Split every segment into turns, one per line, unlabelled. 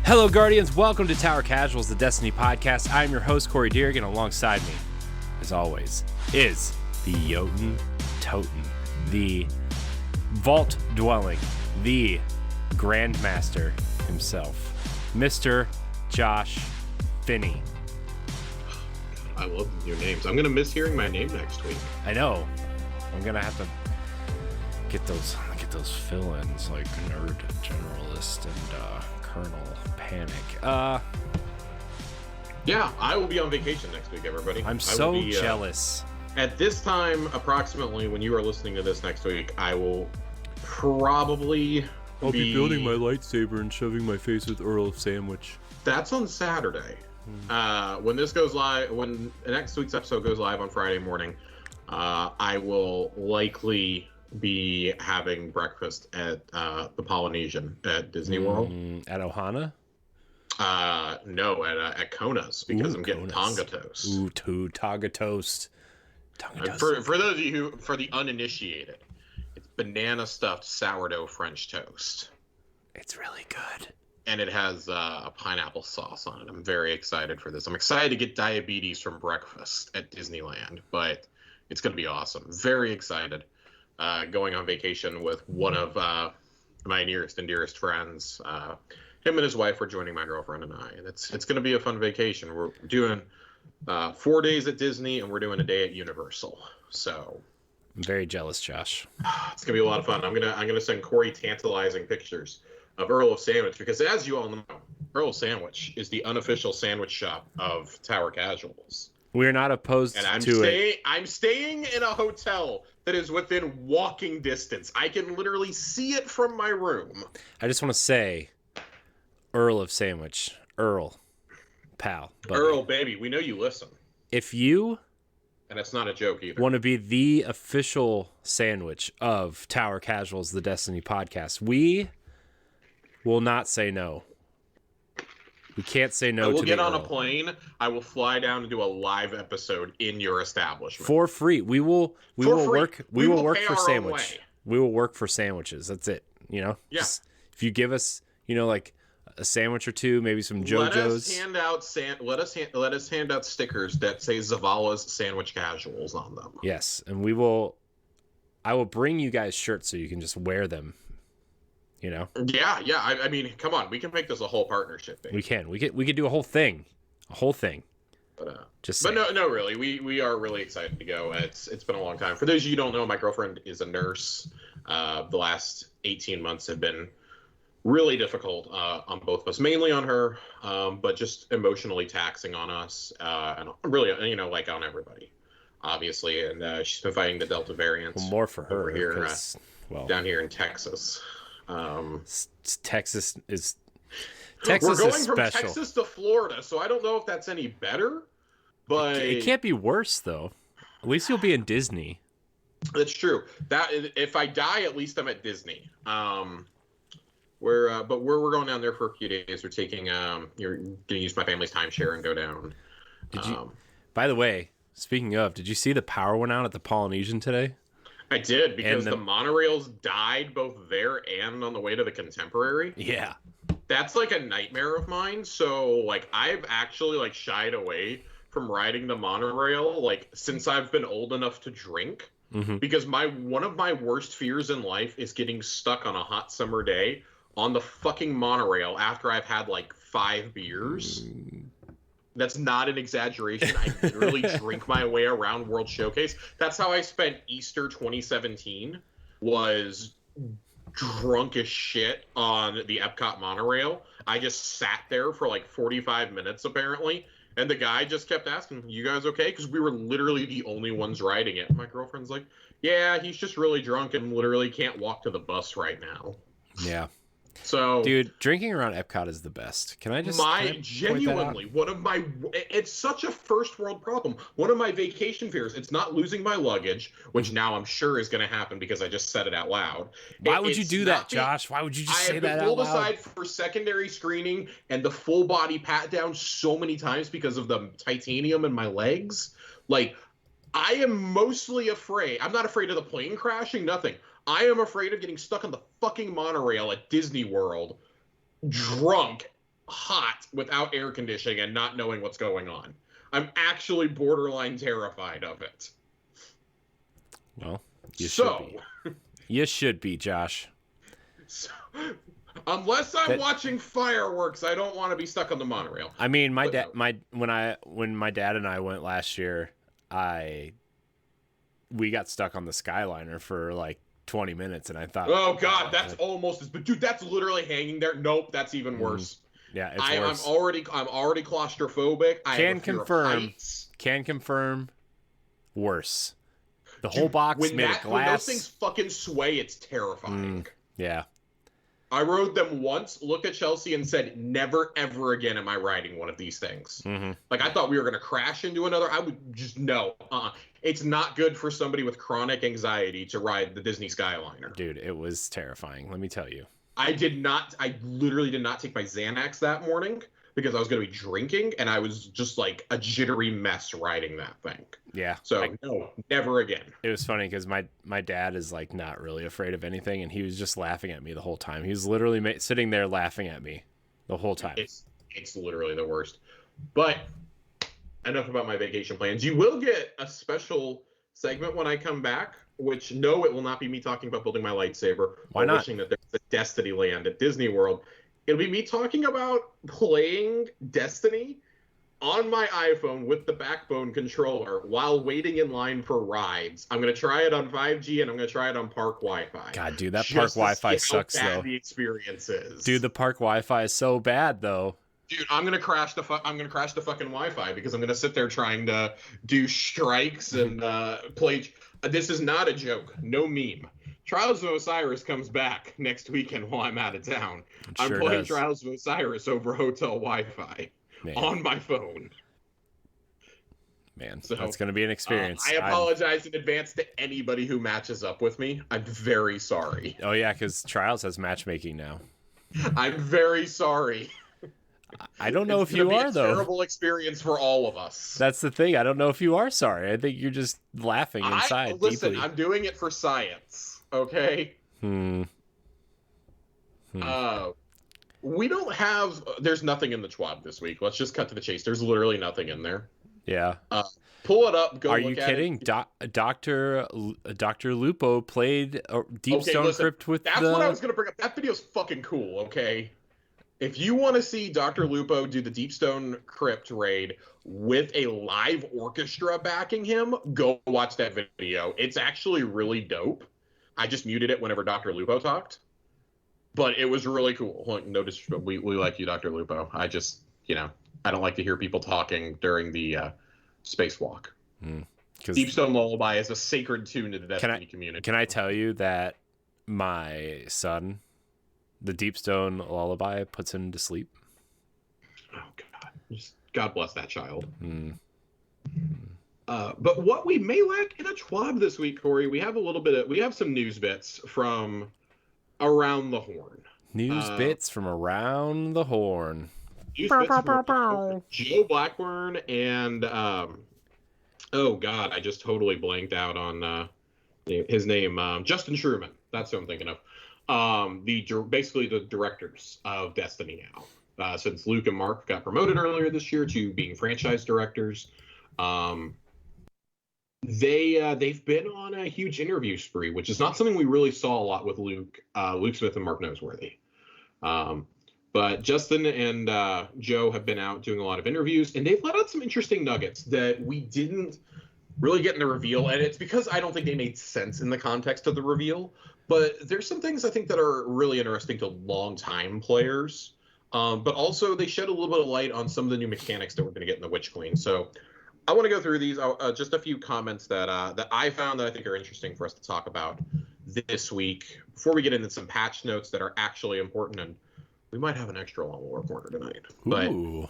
Hello, Guardians. Welcome to Tower Casuals, the Destiny podcast. I'm your host, Corey Deerick, and alongside me, as always, is the Jotun Toten, the vault-dwelling, the Grandmaster himself, Mr. Josh Finney.
I love your names. I'm going to miss hearing my name next week.
I know. I'm going to have to get those fill-ins like Nerd Generalist and Colonel Panic.
Yeah, I will be on vacation next week, everybody.
I'm so jealous.
At this time, approximately, when you are listening to this next week, I will probably
I'll be building my lightsaber and shoving my face with Earl of Sandwich.
That's on Saturday. When this goes live, when next week's episode goes live on Friday morning, I will likely be having breakfast at the Polynesian at Disney World.
At Ohana?
No, at Kona's, because I'm getting Tonga toast.
Tonga toast.
For those of you for the uninitiated, it's banana stuffed sourdough French toast.
It's really good.
And it has a pineapple sauce on it. I'm very excited for this. I'm excited to get diabetes from breakfast at Disneyland, but it's going to be awesome. Very excited. Going on vacation with one of my nearest and dearest friends. Him and his wife are joining my girlfriend and I, and it's going to be a fun vacation. We're doing 4 days at Disney, and we're doing a day at Universal. So
I'm very jealous, Josh.
It's gonna be a lot of fun. I'm gonna send Corey tantalizing pictures of Earl of Sandwich, because as you all know, Earl of Sandwich is the unofficial sandwich shop of Tower Casuals.
We're not opposed to it.
I'm staying in a hotel that is within walking distance. I can literally see it from my room.
I just want to say, Earl of Sandwich, Earl, pal, buddy.
Earl, baby, we know you listen.
If you,
and it's not a joke either,
want to be the official sandwich of Tower Casuals, the Destiny podcast, we will not say no. We can't say no to the Earl.
I will get on a plane. I will fly down and do a live episode in your establishment
for free. We will work for sandwich. We will work for sandwiches. That's it. You know.
Yeah.
Just, if you give us, like a sandwich or two, maybe some JoJo's.
Let us hand out stickers that say Zavala's Sandwich Casuals on them.
Yes, and I will bring you guys shirts so you can just wear them. You know?
Yeah. I mean, come on, we can make this a whole partnership, baby.
We could do a whole thing.
But no, really, we are really excited to go. It's been a long time. For those of you who don't know, my girlfriend is a nurse. The last 18 months have been really difficult on both of us, mainly on her, but just emotionally taxing on us, and really, like on everybody, obviously. And she's been fighting the Delta variant.
Well, more for her
here, down here in Texas.
Texas is
We're going
special.
From Texas to Florida, so I don't know if that's any better, but
it can't be worse though. At least you'll be in Disney.
That's true. That if I die, at least I'm at Disney. We're going down there for a few days. We're taking you're gonna use my family's timeshare and go down.
Did you? By the way, speaking of, did you see the power went out at the Polynesian today?
I did, because the monorails died both there and on the way to the Contemporary.
Yeah.
That's like a nightmare of mine. So I've actually shied away from riding the monorail since I've been old enough to drink.
Mm-hmm.
Because one of my worst fears in life is getting stuck on a hot summer day on the fucking monorail after I've had 5 beers. That's not an exaggeration. I literally drink my way around World Showcase. That's how I spent Easter 2017, was drunk as shit on the Epcot monorail. I just sat there for 45 minutes apparently, and the guy just kept asking, "You guys okay?" Because we were literally the only ones riding it. My girlfriend's like, "Yeah, he's just really drunk and literally can't walk to the bus right now."
Yeah.
So,
dude, drinking around Epcot is the best. Can I just
genuinely one of my, it's such a first world problem. One of my vacation fears, it's not losing my luggage, which now I'm sure is going to happen because I just said it out loud.
Why would you do that, Josh? Why would you just say that out loud? I have been
pulled aside for secondary screening and the full body pat down so many times because of the titanium in my legs. I am mostly afraid. I'm not afraid of the plane crashing, nothing. I am afraid of getting stuck on the fucking monorail at Disney World, drunk, hot without air conditioning and not knowing what's going on. I'm actually borderline terrified of it.
Well, should be. You should be, Josh.
So, unless I'm watching fireworks, I don't want to be stuck on the monorail.
I mean, when my dad and I went last year, we got stuck on the Skyliner for like 20 minutes, and I thought,
oh god, that's almost as, but dude, that's literally hanging there. Nope, that's even worse.
Yeah, it's worse.
I'm already claustrophobic.
Can confirm. Worse. The whole box made of glass.
When those things fucking sway, it's terrifying.
Yeah.
I rode them once, looked at Chelsea, and said, never, ever again am I riding one of these things.
Mm-hmm.
Like, I thought we were going to crash into another. I would just, no. It's not good for somebody with chronic anxiety to ride the Disney Skyliner.
Dude, it was terrifying, let me tell you.
I literally did not take my Xanax that morning because I was going to be drinking, and I was just like a jittery mess riding that thing.
Yeah.
So, no, never again.
It was funny because my dad is like not really afraid of anything, and he was just laughing at me the whole time. He was literally sitting there laughing at me the whole time.
It's literally the worst. But enough about my vacation plans. You will get a special segment when I come back, which, no, it will not be me talking about building my lightsaber.
Why not?
Wishing that there's a Destiny land at Disney World. It'll be me talking about playing Destiny on my iPhone with the Backbone controller while waiting in line for rides. I'm going to try it on 5G and I'm going to try it on park Wi-Fi.
God, dude, that park Wi-Fi sucks,
how bad
though.
The experience is.
Dude, the park Wi-Fi is so bad, though.
Dude, I'm gonna crash the fucking Wi-Fi because I'm gonna sit there trying to do strikes and play. This is not a joke. No meme. Trials of Osiris comes back next weekend while I'm out of town. I'm playing Trials of Osiris over hotel Wi-Fi on my phone.
Man, so that's gonna be an experience.
I apologize in advance to anybody who matches up with me. I'm very sorry.
Oh yeah, because Trials has matchmaking now.
I'm very sorry.
I don't know if you are, though.
Terrible experience for all of us.
That's the thing. I don't know if you are sorry. I think you're just laughing inside.
Listen,
deeply.
I'm doing it for science. Okay.
We
don't have. There's nothing in the TWAB this week. Let's just cut to the chase. There's literally nothing in there.
Yeah.
Pull it up.
Are you kidding? Dr. Lupo played Deep Stone Crypt with.
That's what I was gonna bring up. That video's fucking cool. Okay. If you want to see Dr. Lupo do the Deep Stone Crypt raid with a live orchestra backing him, go watch that video. It's actually really dope. I just muted it whenever Dr. Lupo talked, but it was really cool. Like, no disrespect, we like you, Dr. Lupo. I just, I don't like to hear people talking during the spacewalk. Deep Stone Lullaby is a sacred tune to the Destiny community.
Can I tell you that my son, the Deep Stone Lullaby, puts him to sleep?
Oh God! God bless that child. But what we may lack in a TWAB this week, Corey, we have some news bits from around the horn.
News bits from around the horn.
Joe Blackburn and oh God, I just totally blanked out on his name. Justin Truman. That's who I'm thinking of. Basically the directors of Destiny now, since Luke and Mark got promoted earlier this year to being franchise directors. They've been on a huge interview spree, which is not something we really saw a lot with Luke Smith and Mark Noseworthy. But Justin and Joe have been out doing a lot of interviews, and they've let out some interesting nuggets that we didn't really get in the reveal, and it's because I don't think they made sense in the context of the reveal. But there's some things I think that are really interesting to long-time players. But also they shed a little bit of light on some of the new mechanics that we're going to get in the Witch Queen. So I want to go through these. Just a few comments that I found that I think are interesting for us to talk about this week before we get into some patch notes that are actually important. And we might have an extra long war corner tonight.
Ooh.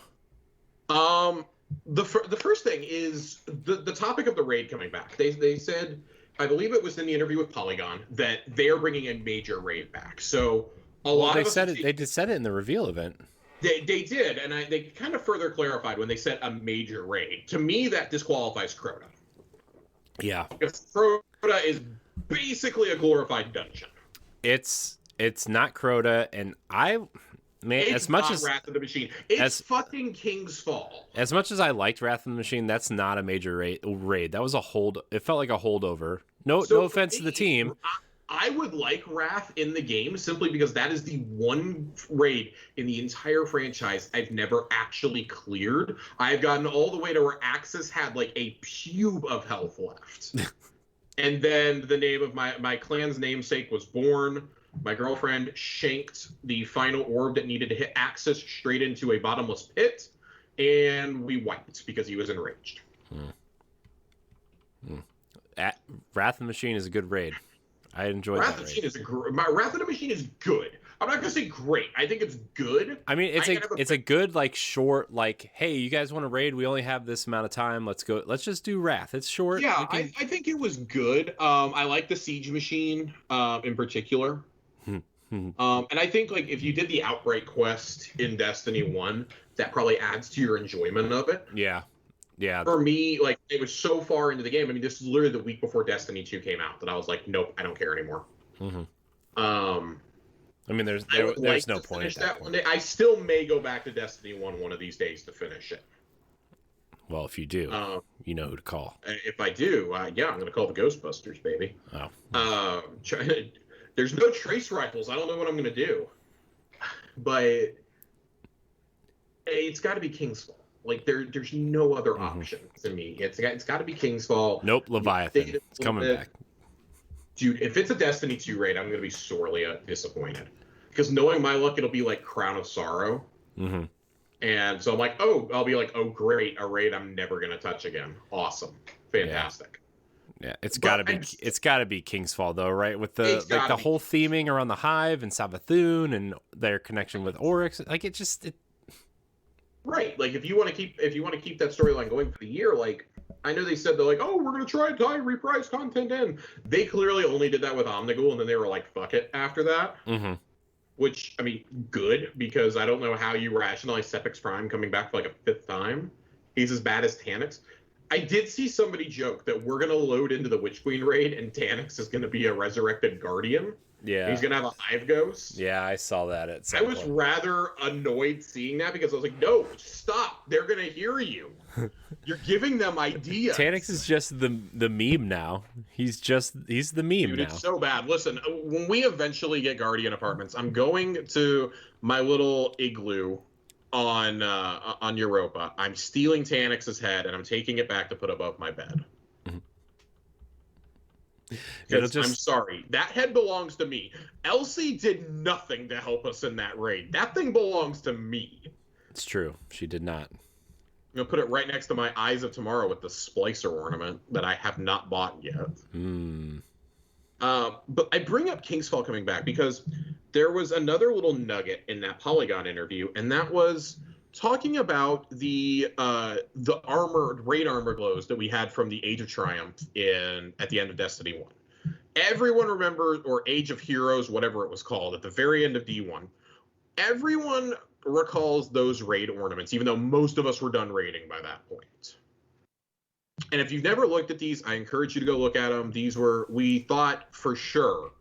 But the first thing is the topic of the raid coming back. They said, I believe it was in the interview with Polygon, that they're bringing a major raid back. So
they said it. They just said it in the reveal event.
They did, and they kind of further clarified when they said a major raid. To me, that disqualifies Crota.
Yeah,
because Crota is basically a glorified dungeon.
It's not Crota, and Man,
It's
as much
not
as
Wrath of the Machine. It's fucking King's Fall.
as much as I liked Wrath of the Machine, that's not a major raid. That was a hold. It felt like a holdover. No offense to the team.
I would like Wrath in the game simply because that is the one raid in the entire franchise I've never actually cleared. I've gotten all the way to where Axis had like a pube of health left. And then the name of my clan's namesake was born. My girlfriend shanked the final orb that needed to hit Axis straight into a bottomless pit, and we wiped because he was enraged.
Wrath of the Machine is a good raid. I enjoyed
Wrath
that
of
raid.
Wrath of the Machine is good. I'm not gonna say great. I think it's good.
I mean, it's a good like short like, hey, you guys want to raid? We only have this amount of time. Let's go. Let's just do Wrath. It's short.
Yeah, I think it was good. I like the Siege Machine in particular. And I think like if you did the Outbreak quest in Destiny 1, that probably adds to your enjoyment of it.
Yeah.
For me, like it was so far into the game. I mean, this is literally the week before Destiny 2 came out that I was like, nope, I don't care anymore.
I mean, there's no point at that point.
One day. I still may go back to Destiny 1 one of these days to finish it.
Well, if you do, you know who to call.
If I do, yeah, I'm going to call the Ghostbusters, baby.
Oh.
There's no trace rifles. I don't know what I'm going to do. But it's got to be King's Fall. Like, there's no other option to me. It's got to be King's Fall.
Nope, Leviathan. It's coming back.
Dude, if it's a Destiny 2 raid, I'm going to be sorely disappointed. Because knowing my luck, it'll be like Crown of Sorrow. And so I'm like, I'll be like, oh, great, a raid I'm never going to touch again. Awesome. Fantastic.
Yeah, it's gotta be King's Fall though, right? With the whole theming around the Hive and Savathun and their connection with Oryx, like it.
Right, like if you want to keep that storyline going for the year, like I know they said they're like, oh, we're gonna try and tie reprise content in. They clearly only did that with Omnigul, and then they were like, fuck it after that. Which I mean, good because I don't know how you rationalize Sepix Prime coming back for like a 5th time. He's as bad as Taniks. I did see somebody joke that we're going to load into the Witch Queen raid and Taniks is going to be a resurrected guardian.
Yeah.
He's going to have a hive ghost.
Yeah, I saw that.
I was rather annoyed seeing that because I was like, no, stop. They're going to hear you. You're giving them ideas.
Taniks is just the meme now. He's the meme
Dude,
now.
It's so bad. Listen, when we eventually get Guardian apartments, I'm going to my little igloo on Europa. I'm stealing Taniks's head and I'm taking it back to put above my bed. I'm sorry, that head belongs to me. Elsie did nothing to help us in that raid. That thing belongs to me.
It's true. She did not.
I'm gonna put it right next to my Eyes of Tomorrow with the Splicer ornament that I have not bought yet. But I bring up King's Fall coming back because there was another little nugget in that Polygon interview, and that was talking about the raid armor glows that we had from the Age of Triumph at the end of Destiny 1. Everyone remembers, or Age of Heroes, whatever it was called, at the very end of D1. Everyone recalls those raid ornaments, even though most of us were done raiding by that point. And if you've never looked at these, I encourage you to go look at them. We thought for sure,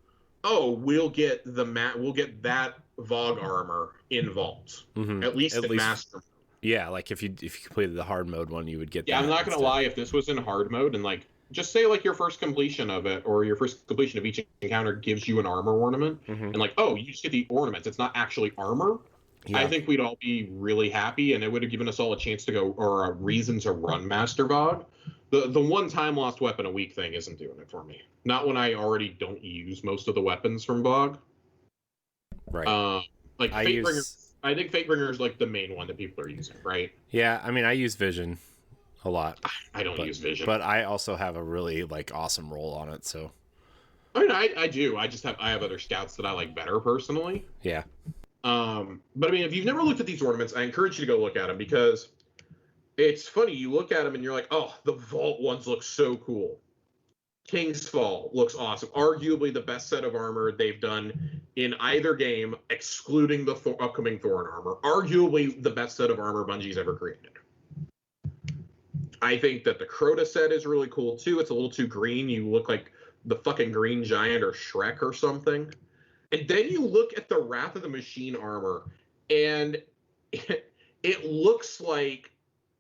we'll get that Vogue armor in Vault, at least in Master.
Yeah, like if you completed the hard mode one, you would get.
Yeah, I'm not gonna lie. If this was in hard mode and like just say like your first completion of it or your first completion of each encounter gives you an armor ornament, and like you just get the ornaments. It's not actually armor. Yeah. I think we'd all be really happy, and it would have given us all a chance to go or a reason to run Master Vogue. The one time lost weapon a week thing isn't doing it for me. Not when I already don't use most of the weapons from Vogue.
Right.
Like Fatebringer. I think Fatebringer is like the main one that people are using, right?
Yeah, I mean, I use Vision a lot.
I don't use Vision,
but I also have a really like awesome roll on it. So.
I mean, I do. I have other scouts that I like better personally.
Yeah.
But I mean, if you've never looked at these ornaments, I encourage you to go look at them because it's funny. You look at them and you're like, oh, the Vault ones look so cool. King's Fall looks awesome. Arguably the best set of armor they've done in either game, excluding the upcoming Thorn armor. Arguably the best set of armor Bungie's ever created. I think that the Crota set is really cool too. It's a little too green. You look like the fucking Green Giant or Shrek or something. And then you look at the Wrath of the Machine armor, and it looks like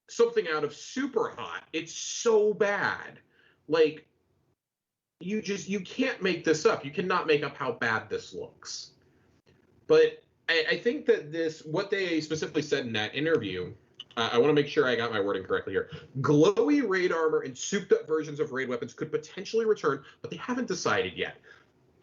something out of Super Hot. It's so bad. Like, you can't make this up. You cannot make up how bad this looks. But I think that what they specifically said in that interview, I want to make sure I got my wording correctly here. Glowy raid armor and souped up versions of raid weapons could potentially return, but they haven't decided yet.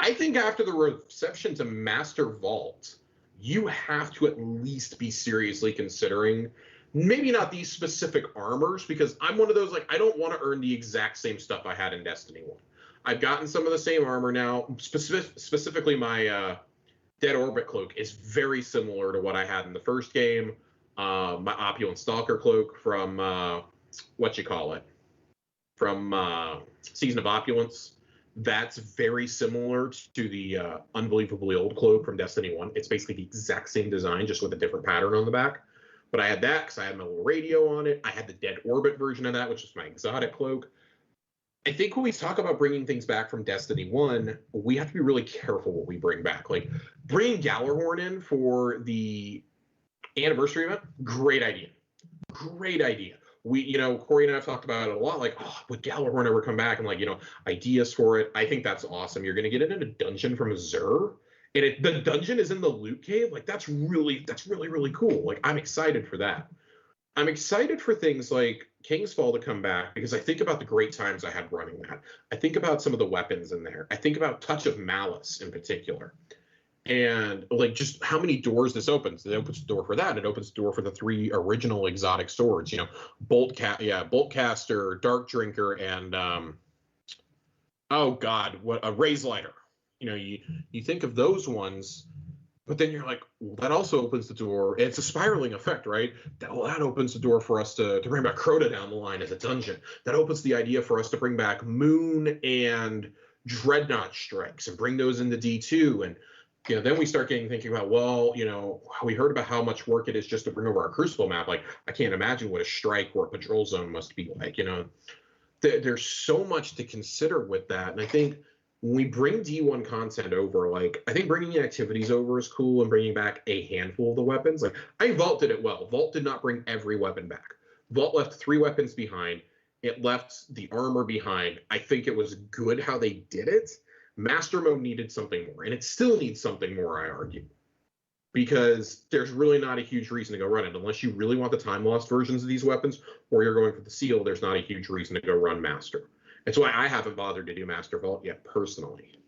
I think after the reception to Master Vault, you have to at least be seriously considering maybe not these specific armors, because I'm one of those, like, I don't want to earn the exact same stuff I had in Destiny 1. I've gotten some of the same armor now. Specifically, my Dead Orbit cloak is very similar to what I had in the first game. My Opulent Stalker cloak from, from Season of Opulence. That's very similar to the Unbelievably Old cloak from Destiny 1. It's basically the exact same design, just with a different pattern on the back. But I had that because I had my little radio on it. I had the Dead Orbit version of that, which is my exotic cloak. I think when we talk about bringing things back from Destiny 1, we have to be really careful what we bring back. Like, bringing Gallarhorn in for the anniversary event, great idea. Great idea. We, Corey and I have talked about it a lot, like, oh, would Gallarhorn ever come back? And, like, ideas for it. I think that's awesome. You're going to get it in a dungeon from Azure. And the dungeon is in the loot cave. Like, that's really, really cool. Like, I'm excited for that. I'm excited for things like King's Fall to come back, because I think about the great times I had running that. I think about some of the weapons in there. I think about Touch of Malice in particular. And, like, just how many doors this opens. It opens the door for that. It opens the door for the 3 original exotic swords. Boltcaster, Dark Drinker, and a Raise Lighter. You think of those ones, but then you're like, well, that also opens the door. It's a spiraling effect, right? That opens the door for us to bring back Crota down the line as a dungeon. That opens the idea for us to bring back Moon and Dreadnought strikes and bring those into D2. And then we start thinking about, well, we heard about how much work it is just to bring over our Crucible map. Like, I can't imagine what a strike or a patrol zone must be like. There's so much to consider with that. And I think when we bring D1 content over, like, I think bringing activities over is cool, and bringing back a handful of the weapons. Like, Vault did it well. Vault did not bring every weapon back. Vault left 3 weapons behind. It left the armor behind. I think it was good how they did it. Master Mode needed something more, and it still needs something more, I argue. Because there's really not a huge reason to go run it. Unless you really want the time lost versions of these weapons, or you're going for the seal, there's not a huge reason to go run Master. That's why I haven't bothered to do Master Vault yet, personally.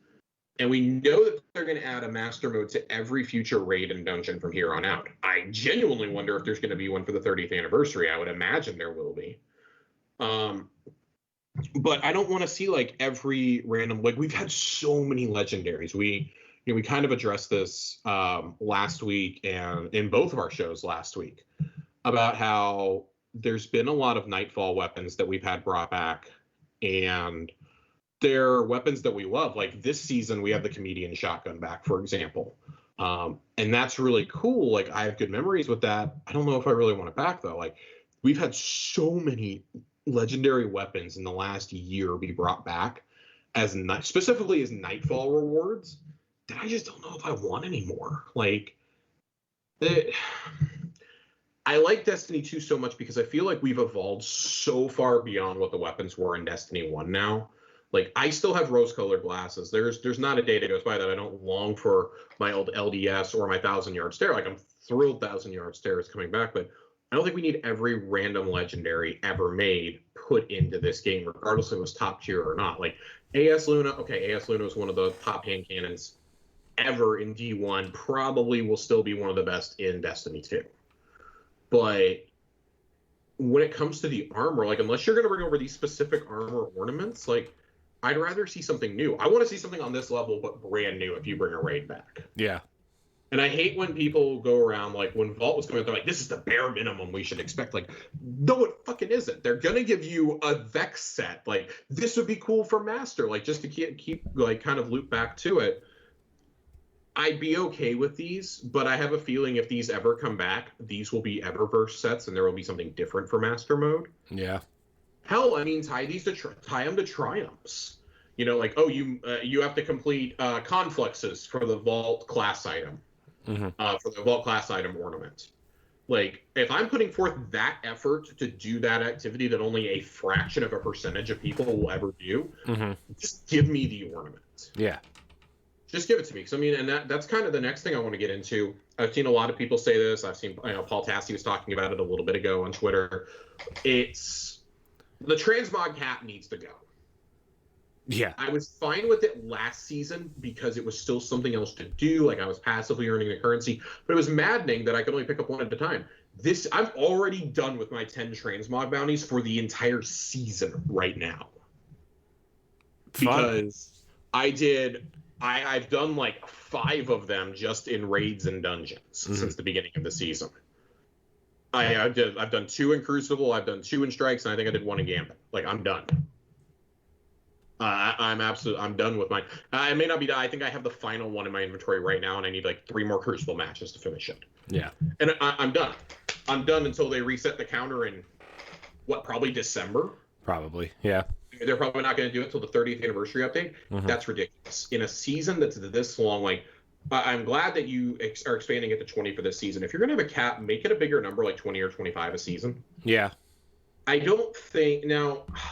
And we know that they're going to add a Master Mode to every future raid and dungeon from here on out. I genuinely wonder if there's going to be one for the 30th anniversary. I would imagine there will be. But I don't want to see, like, every random... Like, we've had so many legendaries. We kind of addressed this last week, and in both of our shows last week, about how there's been a lot of Nightfall weapons that we've had brought back, and they're weapons that we love. Like, this season, we have the Comedian Shotgun back, for example. And that's really cool. Like, I have good memories with that. I don't know if I really want it back, though. Like, we've had so many legendary weapons in the last year be brought back specifically as Nightfall rewards, that I just don't know if I want anymore. Like, I like Destiny 2 so much because I feel like we've evolved so far beyond what the weapons were in Destiny 1 now. Like, I still have rose-colored glasses. There's not a day that goes by that I don't long for my old LDS or my 1,000-yard stare. Like, I'm thrilled 1,000-yard stare is coming back, but I don't think we need every random legendary ever made put into this game, regardless if it was top tier or not. Like, AS Luna was one of the top hand cannons ever in D1, probably will still be one of the best in Destiny 2. But when it comes to the armor, like, unless you're going to bring over these specific armor ornaments, like, I'd rather see something new. I want to see something on this level, but brand new if you bring a raid back.
Yeah.
And I hate when people go around, like, when Vault was coming out, they're like, this is the bare minimum we should expect. Like, no, it fucking isn't. They're going to give you a Vex set. Like, this would be cool for Master, like, just to keep like, kind of loop back to it. I'd be okay with these, but I have a feeling if these ever come back, these will be Eververse sets, and there will be something different for Master Mode.
Yeah.
Hell, I mean, tie them to Triumphs. Like, oh, you have to complete Confluxes for the Vault class item. for the vault class item ornament. Like, if I'm putting forth that effort to do that activity that only a fraction of a percentage of people will ever do, just give me the ornament.
Yeah.
Just give it to me. Because, I mean, and that's kind of the next thing I want to get into. I've seen a lot of people say this. I've seen, Paul Tassi was talking about it a little bit ago on Twitter. It's the transmog cap needs to go.
Yeah.
I was fine with it last season because it was still something else to do. Like, I was passively earning the currency, but it was maddening that I could only pick up one at a time. I'm already done with my 10 transmog bounties for the entire season right now. Because I've done like 5 of them just in raids and dungeons since the beginning of the season. I've done 2 in Crucible, I've done 2 in Strikes, and I think I did 1 in Gambit. Like, I'm done. I'm done with mine. I may not be done. I think I have the final one in my inventory right now, and I need like 3 more Crucible matches to finish it. Yeah. And I'm done. I'm done until they reset the counter in, probably December?
Probably, yeah.
They're probably not going to do it until the 30th anniversary update. That's ridiculous. In a season that's this long, like, I'm glad that you are expanding it to 20 for this season. If you're going to have a cap, make it a bigger number, like 20 or 25 a season. Yeah. I don't think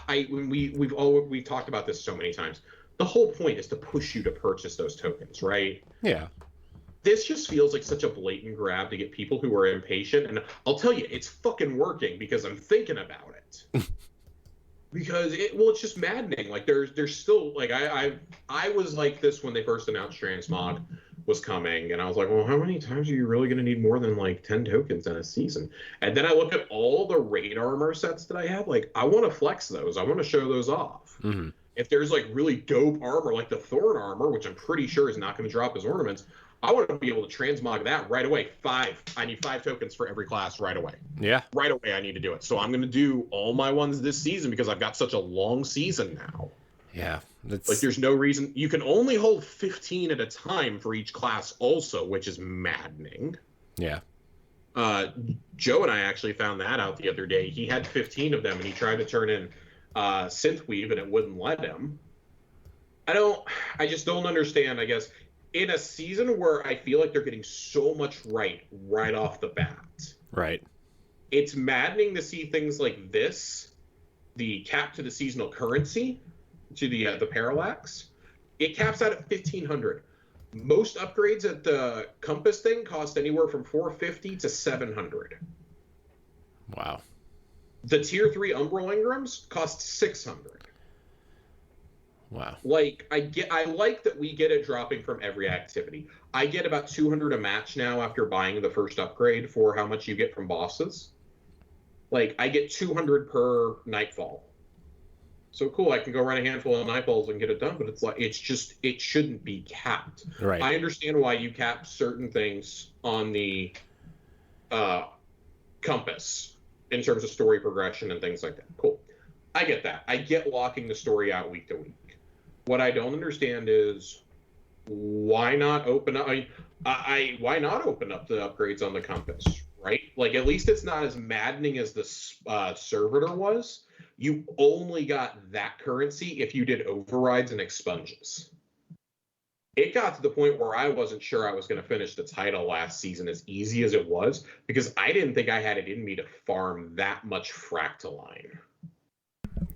we've talked about this so many times. The whole point is to push you to purchase those tokens, right? Yeah. This just feels like such a blatant grab to get people who are impatient, and I'll tell you, it's fucking working because I'm thinking about it. Because it's just maddening. Like there's still like I was like this when they first announced Transmog was coming, and I was like, well, how many times are you really going to need more than like 10 tokens in a season? And then I look at all the raid armor sets that I have. Like, I want to flex those. I want to show those off. If there's like really dope armor, like the Thorn armor, which I'm pretty sure is not going to drop as ornaments, I want to be able to transmog that right away. 5. I need 5 tokens for every class right away. Yeah. Right away, I need to do it. So I'm going to do all my ones this season because I've got such a long season now. Yeah. Like, there's no reason. You can only hold 15 at a time for each class also, which is maddening. Yeah. Joe and I actually found that out the other day. He had 15 of them, and he tried to turn in Synthweave, and it wouldn't let him. I just don't understand, I guess. In a season where I feel like they're getting so much right off the bat. Right. It's maddening to see things like this, the cap to the seasonal currency, to the parallax. It caps out at 1,500. Most upgrades at the compass thing cost anywhere from 450 to 700. Wow. The tier 3 Umbral Ingrams cost 600. Wow. Like, I like that we get it dropping from every activity. I get about 200 a match now after buying the first upgrade for how much you get from bosses. Like, I get 200 per Nightfall. So cool, I can go run a handful of Nightfalls and get it done, but it's like, it shouldn't be capped. Right. I understand why you cap certain things on the compass in terms of story progression and things like that. Cool. I get that. I get locking the story out week to week. What I don't understand is why not open up? Why not open up the upgrades on the compass, right? Like, at least it's not as maddening as the servitor was. You only got that currency if you did overrides and expunges. It got to the point where I wasn't sure I was going to finish the title last season as easy as it was, because I didn't think I had it in me to farm that much Fractaline.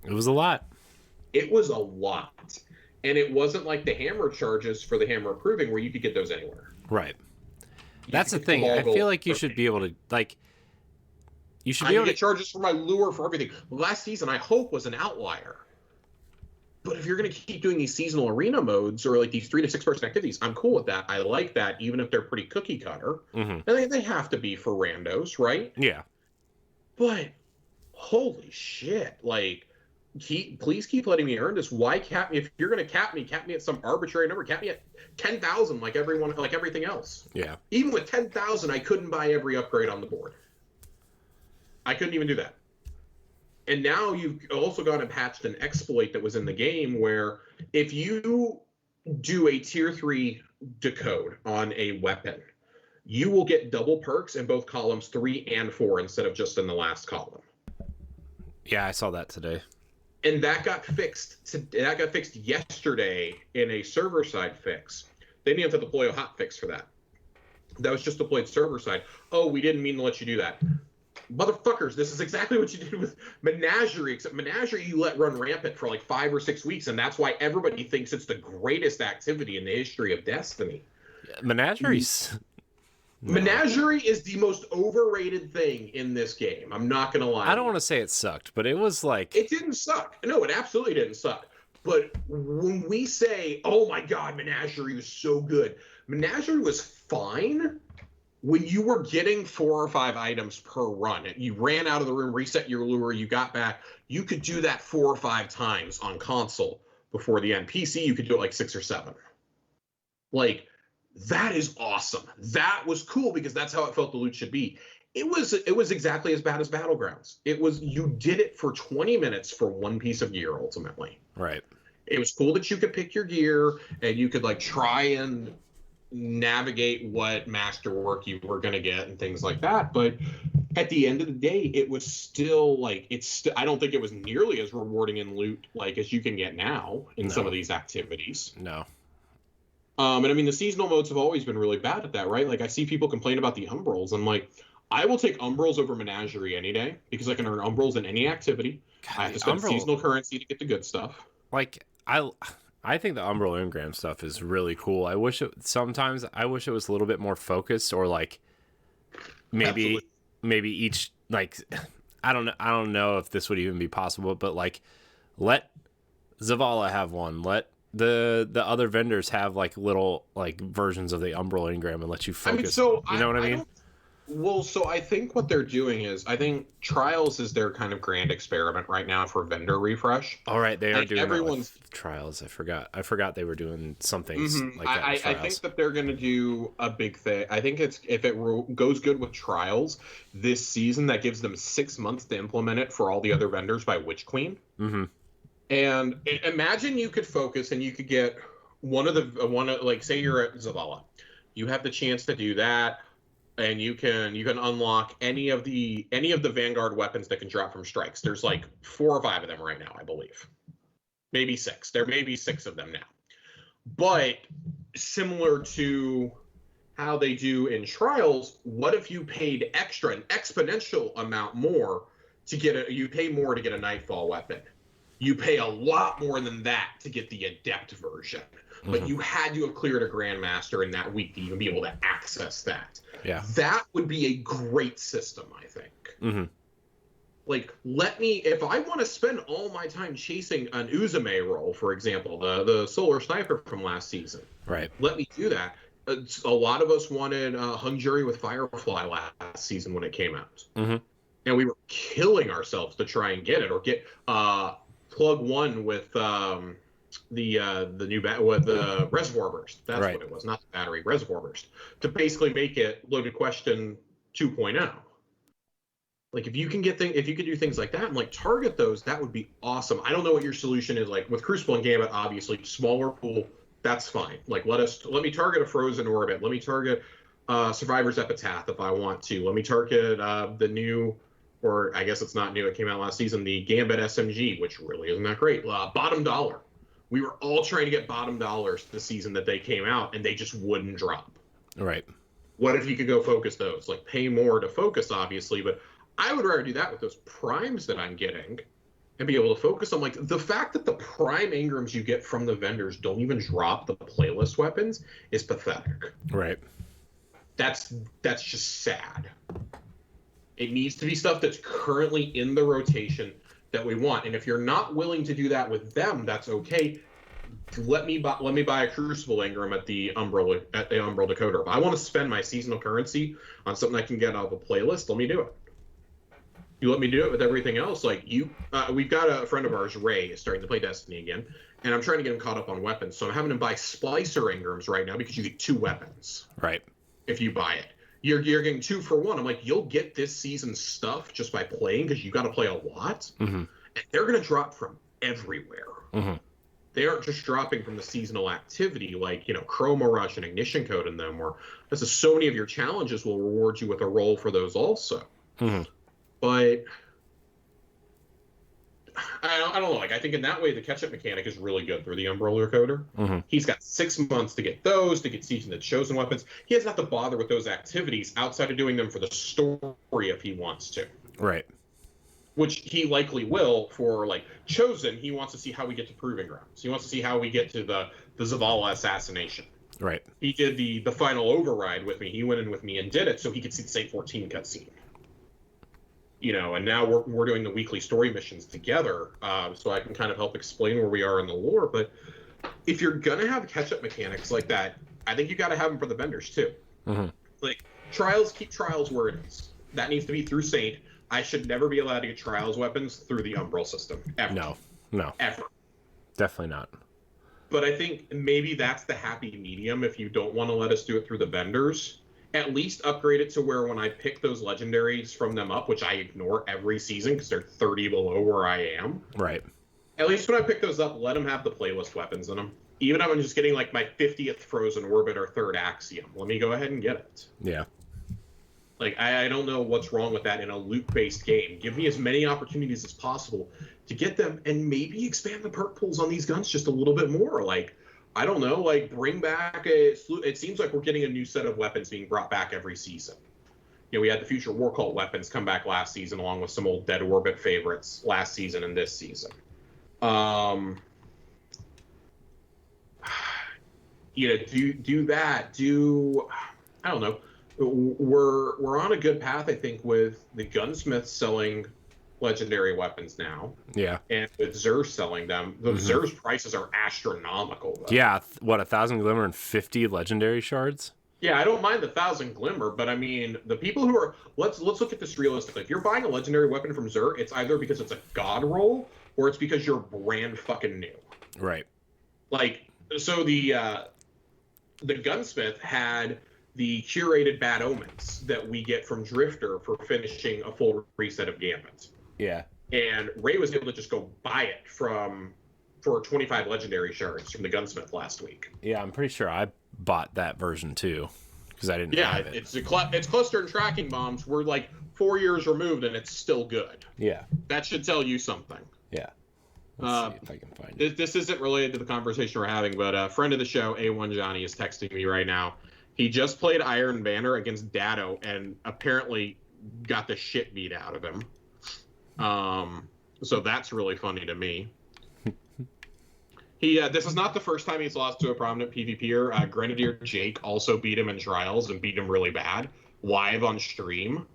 It was a lot. It was a lot. And it wasn't like the hammer charges for the hammer approving where you could get those anywhere. Right. That's the thing. I feel like you should be able to, like, you should be able to get charges for my lure for everything. Last season, I hope, was an outlier. But if you're going to keep doing these seasonal arena modes or like these 3 to 6 person activities, I'm cool with that. I like that, even if they're pretty cookie cutter. And they have to be for randos, right? Yeah. But holy shit, like, please keep letting me earn this. Why cap me? If you're going to cap me at some arbitrary number. Cap me at 10,000 like everything else. Yeah. Even with 10,000, I couldn't buy every upgrade on the board. I couldn't even do that. And now you've also gone and patched an exploit that was in the game where if you do a tier 3 decode on a weapon, you will get double perks in both columns 3 and 4 instead of just in the last column. Yeah, I saw that today. And that got fixed. That got fixed yesterday in a server-side fix. They didn't have to deploy a hotfix for that. that was just deployed server side. Oh, we didn't mean to let you do that. Motherfuckers, this is exactly what you did with Menagerie, except Menagerie you let run rampant for like 5 or 6 weeks, and that's why everybody thinks it's the greatest activity in the history of Destiny.
Menagerie's... No.
Menagerie is the most overrated thing in this game. I'm not going to lie.
I don't want to say it sucked, but it was like...
It didn't suck. No, it absolutely didn't suck. But when we say, oh my God, Menagerie was so good, Menagerie was fine when you were getting 4 or 5 items per run. You ran out of the room, reset your lure, you got back. You could do that 4 or 5 times on console before the end. PC, you could do it like 6 or 7. Like, that is awesome. That was cool because that's how it felt the loot should be. It was exactly as bad as Battlegrounds. It was, you did it for 20 minutes for one piece of gear ultimately.
Right.
It was cool that you could pick your gear and you could like try and navigate what masterwork you were going to get and things like that. But at the end of the day, it was still like, I don't think it was nearly as rewarding in loot like as you can get now in some of these activities.
No.
And I mean, the seasonal modes have always been really bad at that, right? Like I see people complain about the Umbrals. I'm like, I will take Umbrals over Menagerie any day because I can earn Umbrals in any activity.
God,
I have to spend seasonal currency to get the good stuff.
Like, I think the Umbral Engram stuff is really cool. I wish it was a little bit more focused, or like maybe each, like, I don't know if this would even be possible, but like let Zavala have one. Let the other vendors have like little like versions of the Umbral Engram and let you focus. You know what I mean?
Well, so I think what they're doing is, I think Trials is their kind of grand experiment right now for vendor refresh.
All right, they are doing
everyone's
that with Trials. I forgot they were doing something like that.
I think that they're going to do a big thing. I think if it goes good with Trials this season, that gives them 6 months to implement it for all the other vendors by Witch Queen.
Mm-hmm.
And imagine you could focus and you could get one of like say you're at Zavala, you have the chance to do that. And you can unlock any of the Vanguard weapons that can drop from strikes. There's like 4 or 5 of them right now, I believe. Maybe 6. There may be 6 of them now. But similar to how they do in Trials, what if you paid extra, an exponential amount more you pay more to get a Nightfall weapon. You pay a lot more than that to get the Adept version. But you had to have cleared a Grandmaster in that week to even be able to access that.
Yeah. That
would be a great system, I think.
Mm-hmm.
Like, if I want to spend all my time chasing an Uzume roll, for example, the Solar Sniper from last season.
Right.
Let me do that. A lot of us wanted Hung Jury with Firefly last season when it came out.
Mm-hmm.
And we were killing ourselves to try and get it, or get Plug 1 with the Reservoir Burst. That's
right.
what it was, not the battery. Reservoir Burst, to basically make it Loaded Question 2.0. Like, if you can do things like that and like target those, that would be awesome. I don't know what your solution is. Like with Crucible and Gambit, obviously smaller pool, that's fine. Like let me target a Frozen Orbit. Let me target Survivor's Epitaph if I want to. Let me target the new, or I guess it's not new, it came out last season, the Gambit SMG, which really isn't that great. Bottom dollar. We were all trying to get bottom dollars the season that they came out, and they just wouldn't drop.
Right.
What if you could go focus those? Like, pay more to focus, obviously, but I would rather do that with those primes that I'm getting and be able to focus on, like, the fact that the prime Ingrams you get from the vendors don't even drop the playlist weapons is pathetic.
Right.
That's just sad. It needs to be stuff that's currently in the rotation that we want. And if you're not willing to do that with them, that's okay. Let me buy a Crucible Engram at the Umbral Decoder. If I want to spend my seasonal currency on something I can get out of a playlist, let me do it. You let me do it with everything else. Like we've got a friend of ours, Ray, is starting to play Destiny again, and I'm trying to get him caught up on weapons. So I'm having him buy Splicer Engrams right now because you get 2 weapons.
Right.
If you buy it. You're getting 2 for 1. I'm like, you'll get this season's stuff just by playing because you got to play a lot.
Mm-hmm.
And they're going to drop from everywhere.
Mm-hmm.
They aren't just dropping from the seasonal activity like, Chroma Rush and Ignition Code in them. Or so many of your challenges will reward you with a roll for those also.
Mm-hmm.
But I don't know. Like, I think in that way, the catch-up mechanic is really good through the Umbrella Coder.
Mm-hmm.
He's got 6 months to get those, to get seasoned and chosen weapons. He doesn't have to bother with those activities outside of doing them for the story if he wants to.
Right.
Which he likely will for, like, chosen. He wants to see how we get to Proving Grounds. He wants to see how we get to the Zavala assassination.
Right.
He did the final override with me. He went in with me and did it so he could see the Saint 14 cutscene. And now we're doing the weekly story missions together, so I can kind of help explain where we are in the lore. But if you're gonna have catch-up mechanics like that, I think you got to have them for the vendors too.
Mm-hmm.
Like, Trials, keep Trials where it is. That needs to be through Saint. I should never be allowed to get Trials weapons through the Umbral system. Ever.
No.
Ever.
Definitely not.
But I think maybe that's the happy medium if you don't want to let us do it through the vendors. At least upgrade it to where when I pick those legendaries from them up, which I ignore every season because they're 30 below where I am.
Right.
At least when I pick those up, let them have the playlist weapons in them. Even if I'm just getting like my 50th Frozen Orbit or 3rd Axiom, let me go ahead and get it.
Yeah.
Like, I don't know what's wrong with that in a loot-based game. Give me as many opportunities as possible to get them and maybe expand the perk pools on these guns just a little bit more. Like, I don't know, like, bring back it seems like we're getting a new set of weapons being brought back every season. We had the Future War Cult weapons come back last season along with some old Dead Orbit favorites last season and this season. Do that. I don't know. We're on a good path, I think, with the gunsmiths selling legendary weapons now.
Yeah.
And with Xur selling them, the Xur's prices are astronomical, though.
Yeah, 1,000 glimmer and 50 legendary shards?
Yeah, I don't mind the 1,000 glimmer, but I mean, the people who are let's look at this realistically. If you're buying a legendary weapon from Xur, it's either because it's a god roll or it's because you're brand fucking new.
Right.
Like, so the gunsmith had the curated bad omens that we get from Drifter for finishing a full reset of Gambit.
Yeah.
And Ray was able to just go buy it for 25 legendary shards from the gunsmith last week.
Yeah, I'm pretty sure I bought that version too because I didn't have it.
It's cluster and tracking bombs. We're like 4 years removed and it's still good.
Yeah.
That should tell you something.
Yeah. Let's see if I can find it.
This isn't related to the conversation we're having, but a friend of the show, A1 Johnny, is texting me right now. He just played Iron Banner against Dado and apparently got the shit beat out of him. So that's really funny to me. This is not the first time he's lost to a prominent PvPer. Grenadier Jake also beat him in Trials and beat him really bad live on stream.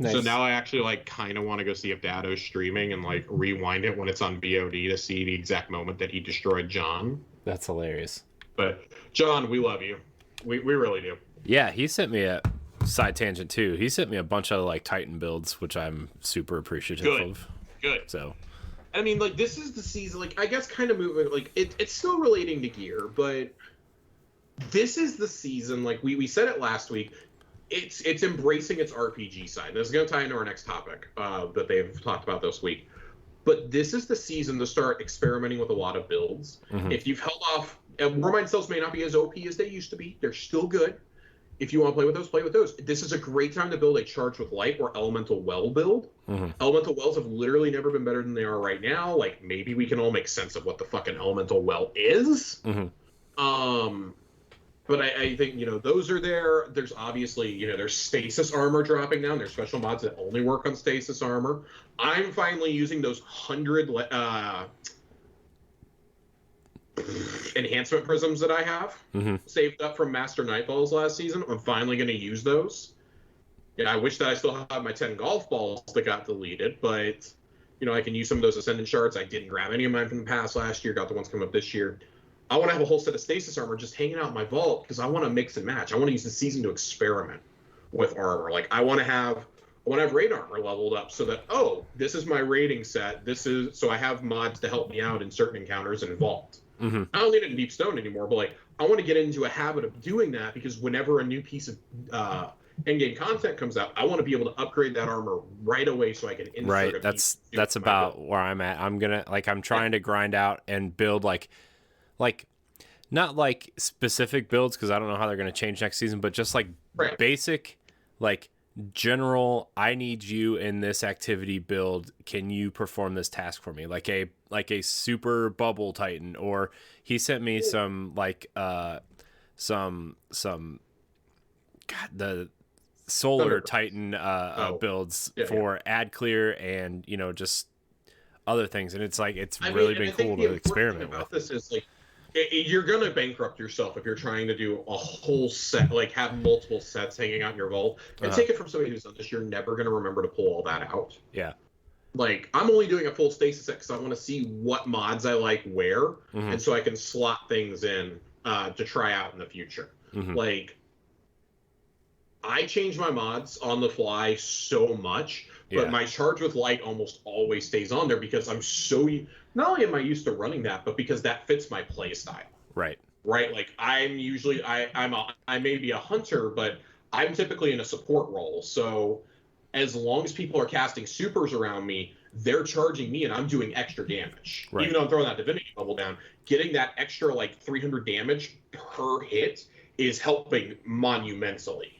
Nice. So now I actually kind of want to go see if Dado's streaming and rewind it when it's on VOD to see the exact moment that he destroyed John.
That's hilarious.
But John, we love you. We really do.
Yeah, he sent me a side tangent too. He sent me a bunch of Titan builds, which I'm super appreciative of.
Good.
So,
I mean, this is the season. I guess kind of moving. It's still relating to gear, but this is the season. We said it last week. It's embracing its RPG side. This is going to tie into our next topic that they've talked about this week. But this is the season to start experimenting with a lot of builds. Mm-hmm. If you've held off, Warmind cells may not be as OP as they used to be. They're still good. If you want to play with those, play with those. This is a great time to build a Charge with Light or Elemental Well build. Mm-hmm. Elemental Wells have literally never been better than they are right now. Maybe we can all make sense of what the fucking Elemental Well is. Mm-hmm. But I think, those are there. There's obviously, there's stasis armor dropping down. There's special mods that only work on stasis armor. I'm finally using those 100 enhancement prisms that I have saved up from Master Nightfalls last season. I'm finally going to use those. Yeah, I wish that I still had my 10 golf balls that got deleted, but, I can use some of those Ascendant shards. I didn't grab any of mine from the past last year. Got the ones coming up this year. I want to have a whole set of stasis armor just hanging out in my vault because I want to mix and match. I want to use the season to experiment with armor. I want to have raid armor leveled up so that, this is my raiding set. So I have mods to help me out in certain encounters in vault. Mm-hmm. I don't need it in Deep Stone anymore, but I want to get into a habit of doing that because whenever a new piece of in-game content comes out, I want to be able to upgrade that armor right away so I can insert
right. That's about where I'm at. I'm gonna I'm trying to grind out and build not specific builds because I don't know how they're going to change next season, but just basic general, I need you in this activity build. Can you perform this task for me? Like a super bubble titan, or he sent me some some God, the solar titan builds for ad clear and just other things, and it's like it's really been cool to experiment with.
This is like you're gonna bankrupt yourself if you're trying to do a whole set, like have multiple sets hanging out in your vault. And take it from somebody who's done this, you're never gonna remember to pull all that out.
Yeah.
Like I'm only doing a full stasis set because I want to see what mods I like where, and so I can slot things in to try out in the future. Like I change my mods on the fly so much, but my charge with light almost always stays on there because I'm so not only am I used to running that, but because that fits my play style.
Right.
Like I'm usually I may be a hunter, but I'm typically in a support role. So as long as people are casting supers around me, they're charging me and I'm doing extra damage. Right. Even though I'm throwing that divinity bubble down, getting that extra like 300 damage per hit is helping monumentally.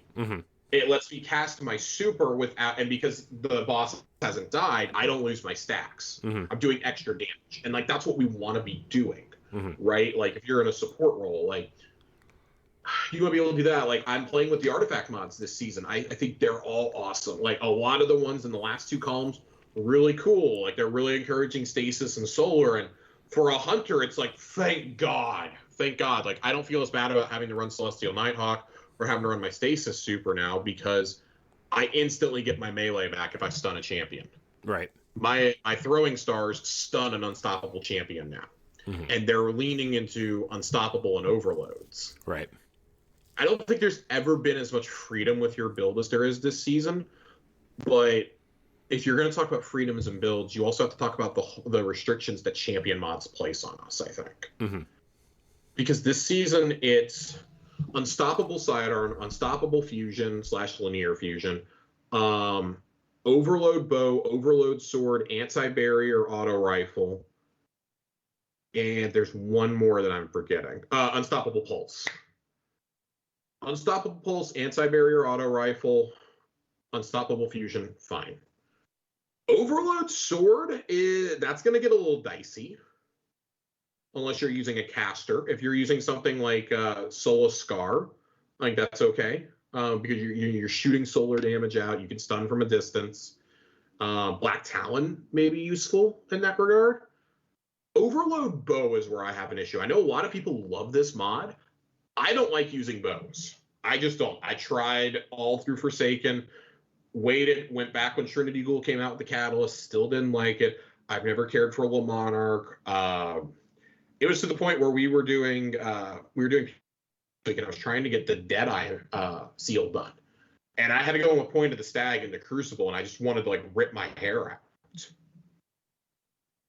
It lets me cast my super without, and because the boss hasn't died, I don't lose my stacks. I'm doing extra damage, and like that's what we want to be doing, right? Like if you're in a support role, like you want to be able to do that. Like I'm playing with the artifact mods this season. I think they're all awesome. Like a lot of the ones in the last two columns, really cool. Like they're really encouraging stasis and solar. And for a hunter, it's like thank God. Like I don't feel as bad about having to run Celestial Nighthawk or having to run my stasis super now because I instantly get my melee back if I stun a champion.
Right.
My throwing stars stun an unstoppable champion now. And they're leaning into unstoppable and overloads.
Right.
I don't think there's ever been as much freedom with your build as there is this season. But if you're going to talk about freedoms and builds, you also have to talk about the restrictions that champion mods place on us, I think. Because this season, it's unstoppable sidearm, unstoppable fusion / linear fusion, overload bow, overload sword, anti-barrier auto rifle, and there's one more that I'm forgetting. Unstoppable pulse. Unstoppable pulse, anti-barrier auto rifle, unstoppable fusion, fine. Overload sword that's going to get a little dicey. Unless you're using a caster. If you're using something like Solar Scar, I think that's okay. Because you're shooting solar damage out. You can stun from a distance. Black Talon may be useful in that regard. Overload bow is where I have an issue. I know a lot of people love this mod. I don't like using bows. I just don't. I tried all through Forsaken. Waited, went back when Trinity Ghoul came out with the Catalyst. Still didn't like it. I've never cared for a Le Monarch. It was to the point where we were doing, and I was trying to get the Deadeye seal done. And I had to go on a point of the Stag in the Crucible, and I just wanted to like rip my hair out.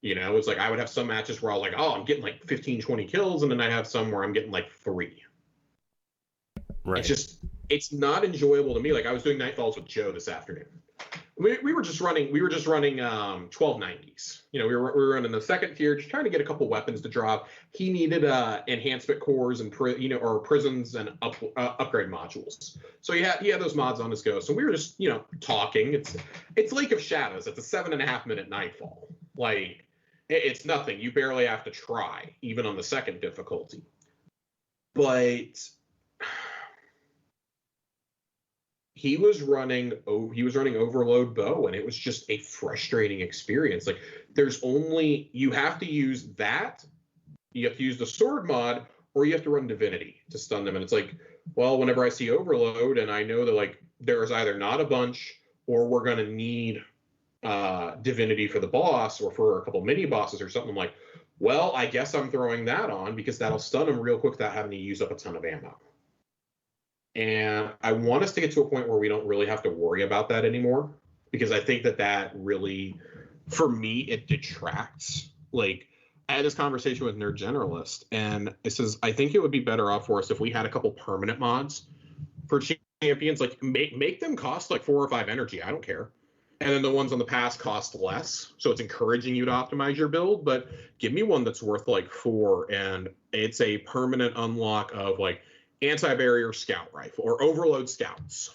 It was like I would have some matches where I was like, oh, I'm getting like 15, 20 kills, and then I'd have some where I'm getting like 3. Right. It's not enjoyable to me. Like I was doing Nightfalls with Joe this afternoon. We were just running 1290s. We were running the second tier, just trying to get a couple weapons to drop. He needed enhancement cores and or prisons and upgrade modules. So he had those mods on his go. So we were just talking. It's Lake of Shadows. It's a 7.5 minute Nightfall. Like it's nothing. You barely have to try, even on the second difficulty. But he was running overload bow, and it was just a frustrating experience. Like you have to use that, you have to use the sword mod, or you have to run divinity to stun them. And it's like, well, whenever I see overload and I know that like there's either not a bunch or we're going to need divinity for the boss or for a couple mini bosses or something, I'm like, well, I guess I'm throwing that on because that'll stun them real quick without having to use up a ton of ammo. And I want us to get to a point where we don't really have to worry about that anymore, because I think that really, for me, it detracts. Like, I had this conversation with Nerd Generalist, and it says, I think it would be better off for us if we had a couple permanent mods for champions. Like, make them cost like 4 or 5 energy. I don't care. And then the ones on the pass cost less. So it's encouraging you to optimize your build, but give me one that's worth like 4, and it's a permanent unlock of like anti-barrier scout rifle or overload scouts.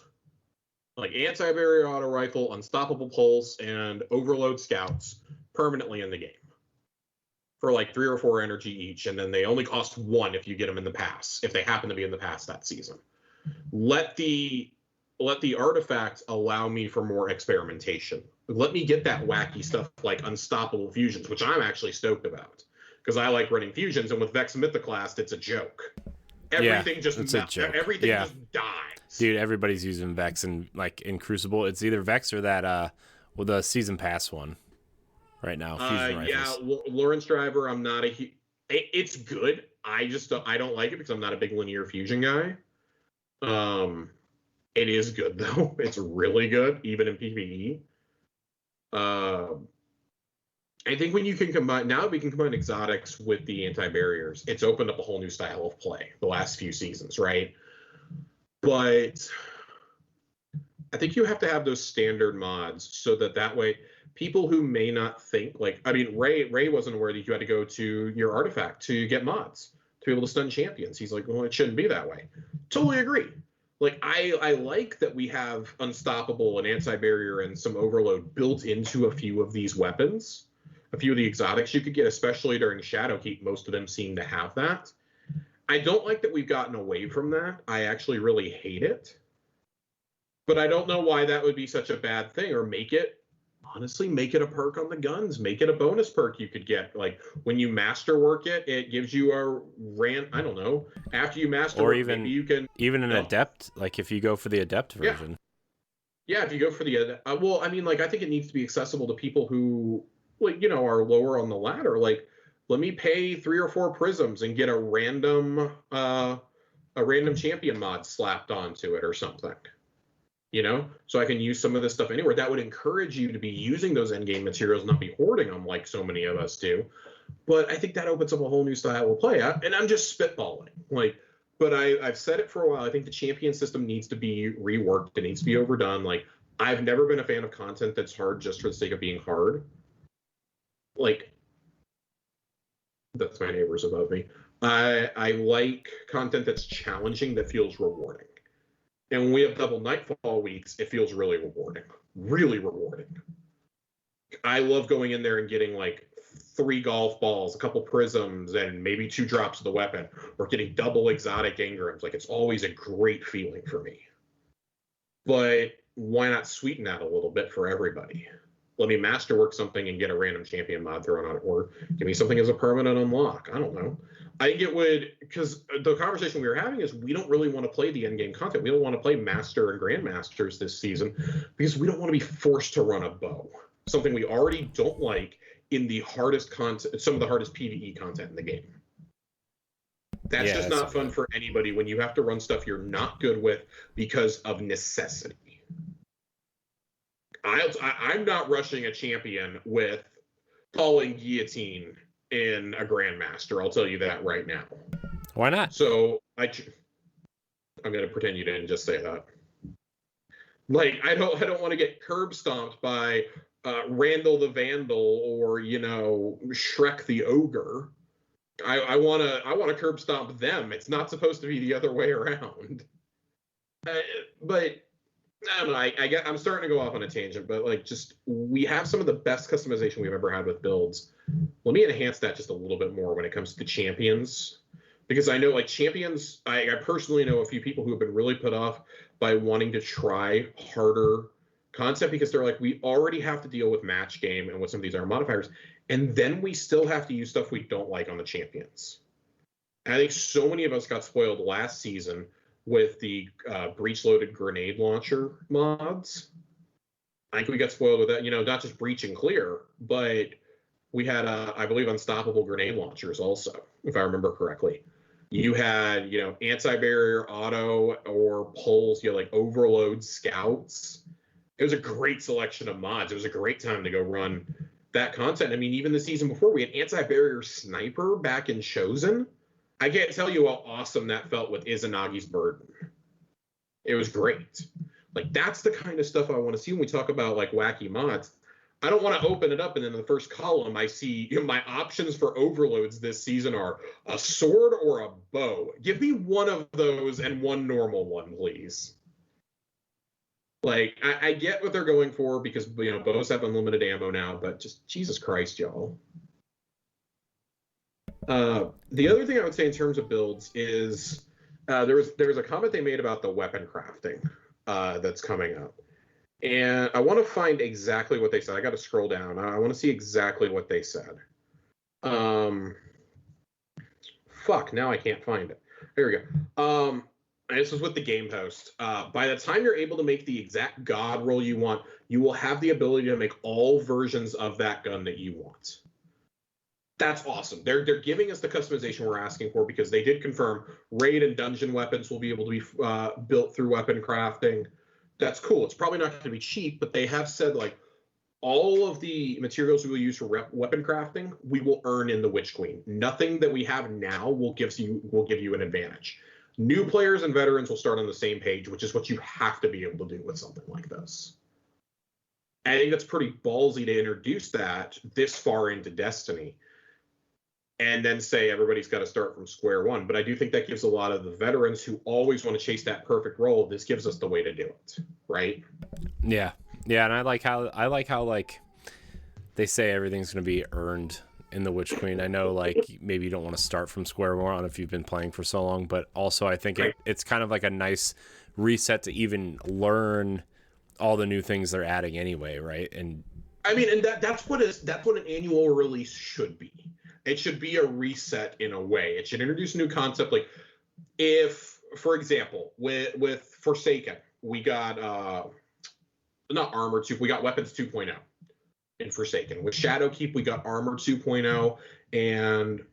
Like anti-barrier auto rifle, unstoppable pulse, and overload scouts permanently in the game for like 3 or 4 energy each, and then they only cost 1 if you get them in the pass, if they happen to be in the pass that season. Let the artifacts allow me for more experimentation. Let me get that wacky stuff like unstoppable fusions, which I'm actually stoked about because I like running fusions, and with Vex Mythoclast, it's a joke. Everything just just dies.
Dude, everybody's using Vex in Crucible. It's either Vex or that the season pass one right now. Fusion rifles.
Yeah, Lawrence Driver, I'm not it's good. I don't like it because I'm not a big linear fusion guy. It is good though. It's really good, even in PvE. I think when you can combine exotics with the anti-barriers, it's opened up a whole new style of play the last few seasons, right? But I think you have to have those standard mods so that way people who may not think Ray wasn't aware that you had to go to your artifact to get mods to be able to stun champions. He's like, well, it shouldn't be that way. Totally agree. Like I like that we have unstoppable and anti-barrier and some overload built into a few of these weapons. A few of the exotics you could get, especially during Shadowkeep, most of them seem to have that. I don't like that we've gotten away from that. I actually really hate it. But I don't know why that would be such a bad thing, or make it a perk on the guns. Make it a bonus perk you could get. Like when you masterwork it, it gives you I don't know. After you masterwork,
or even,
maybe you can...
Even an adept, like if you go for the adept version.
Yeah, if you go for the... I think it needs to be accessible to people who... are lower on the ladder. Like, let me pay 3 or 4 prisms and get a random champion mod slapped onto it or something. So I can use some of this stuff anywhere. That would encourage you to be using those endgame materials, not be hoarding them like so many of us do. But I think that opens up a whole new style of play. And I'm just spitballing. But I've said it for a while. I think the champion system needs to be reworked. It needs to be overdone. I've never been a fan of content that's hard just for the sake of being hard. That's my neighbors above me. I like content that's challenging, that feels rewarding. And when we have double Nightfall weeks, it feels really rewarding. Really rewarding. I love going in there and getting 3 golf balls, a couple prisms, and maybe 2 drops of the weapon, or getting double exotic Ingrams. It's always a great feeling for me. But why not sweeten that a little bit for everybody? Let me masterwork something and get a random champion mod thrown on it, or give me something as a permanent unlock. I don't know. I think it would, because the conversation we were having is we don't really want to play the endgame content. We don't want to play Master and Grandmasters this season because we don't want to be forced to run a bow. Something we already don't like in the hardest content, some of the hardest PvE content in the game. That's just not fun for anybody when you have to run stuff you're not good with because of necessity. I'm not rushing a champion with calling guillotine in a Grandmaster. I'll tell you that right now.
Why not?
So I'm going to pretend you didn't just say that. I don't want to get curb stomped by Randall the Vandal or Shrek the Ogre. I want to curb stomp them. It's not supposed to be the other way around. But I don't know. I'm starting to go off on a tangent, but we have some of the best customization we've ever had with builds. Let me enhance that just a little bit more when it comes to champions, because I know champions. I personally know a few people who have been really put off by wanting to try harder content because they're we already have to deal with match game and with some of these armor modifiers, and then we still have to use stuff we don't like on the champions. And I think so many of us got spoiled last season with the breach-loaded grenade launcher mods. I think we got spoiled with that, not just breach and clear, but we had, I believe, unstoppable grenade launchers also, if I remember correctly. You had, anti-barrier auto or pulls, overload scouts. It was a great selection of mods. It was a great time to go run that content. I mean, even the season before, we had anti-barrier sniper back in Chosen. I can't tell you how awesome that felt with Izanagi's Burden. It was great. That's the kind of stuff I want to see when we talk about wacky mods. I don't want to open it up and then in the first column I see my options for overloads this season are a sword or a bow. Give me one of those and one normal one, please. Like, I get what they're going for because, bows have unlimited ammo now, but just Jesus Christ, y'all. The other thing I would say in terms of builds is there was a comment they made about the weapon crafting that's coming up. And I want to find exactly what they said. I got to scroll down. I want to see exactly what they said. Fuck, now I can't find it. There we go. And this was with the game host. By the time you're able to make the exact god roll you want, you will have the ability to make all versions of that gun that you want. That's awesome. They're giving us the customization we're asking for because they did confirm raid and dungeon weapons will be able to be built through weapon crafting. That's cool. It's probably not going to be cheap, but they have said like all of the materials we will use for weapon crafting, we will earn in the Witch Queen. Nothing that we have now will give you an advantage. New players and veterans will start on the same page, which is what you have to be able to do with something like this. I think that's pretty ballsy to introduce that this far into Destiny and then say everybody's got to start from square one. But I do think that gives a lot of the veterans who always want to chase that perfect role, this gives us the way to do it, right?
Yeah. Yeah, and I like how like they say everything's going to be earned in the Witch Queen. I know like maybe you don't want to start from square one if you've been playing for so long, but also I think it's kind of like a nice reset to even learn all the new things they're adding anyway, right? And
I mean, and that's what an annual release should be. It should be a reset in a way. It should introduce a new concept. Like if, for example, with Forsaken, we got not Armor 2, we got Weapons 2.0 in Forsaken. With Shadowkeep, we got Armor 2.0, and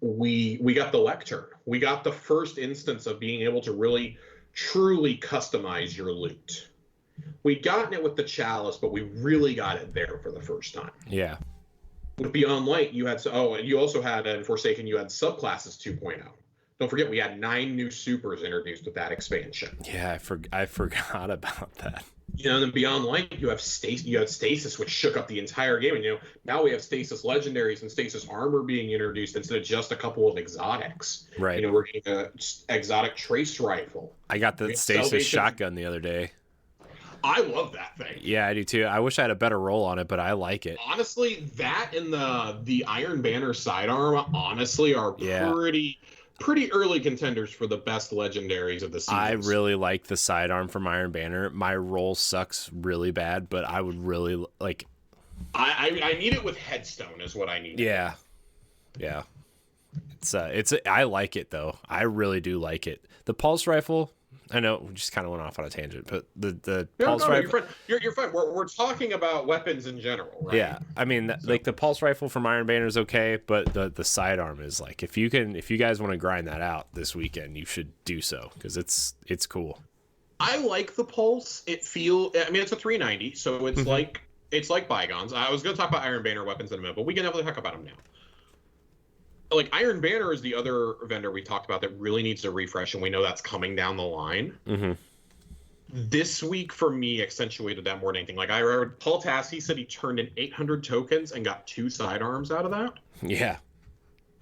we got the Lectern. We got the first instance of being able to really, truly customize your loot. We'd gotten it with the Chalice, but we really got it there for the first time.
Yeah.
With Beyond Light, you had and you also had in Forsaken, you had Subclasses 2.0. Don't forget, we had 9 new supers introduced with that expansion.
Yeah, I forgot about that.
And then Beyond Light, you had Stasis, which shook up the entire game. And now we have Stasis Legendaries and Stasis Armor being introduced instead of just a couple of exotics.
Right.
We're getting an exotic trace rifle.
I got the Stasis shotgun the other day.
I love that thing.
Yeah, I do too. I wish I had a better roll on it, but I like it.
Honestly, that and the Iron Banner sidearm, honestly, are pretty early contenders for the best legendaries of the season.
I really like the sidearm from Iron Banner. My roll sucks really bad, but I would really like.
I need it with Headstone is what I need.
Yeah. I like it though. I really do like it. The pulse rifle. I know we just kind of went off on a tangent, but the pulse rifle.
You're fine. We're talking about weapons in general, right?
Yeah, I mean, like the pulse rifle from Iron Banner is okay, but the sidearm is like if you guys want to grind that out this weekend, you should do so because it's cool.
I like the pulse. It's a 390, so it's like bygones. I was going to talk about Iron Banner weapons in a minute, but we can definitely talk about them now. Like Iron Banner is the other vendor we talked about that really needs a refresh, and we know that's coming down the line.
Mm-hmm.
This week for me accentuated that more than anything. Like I read Paul Tassi said he turned in 800 tokens and got 2 sidearms out of that.
Yeah.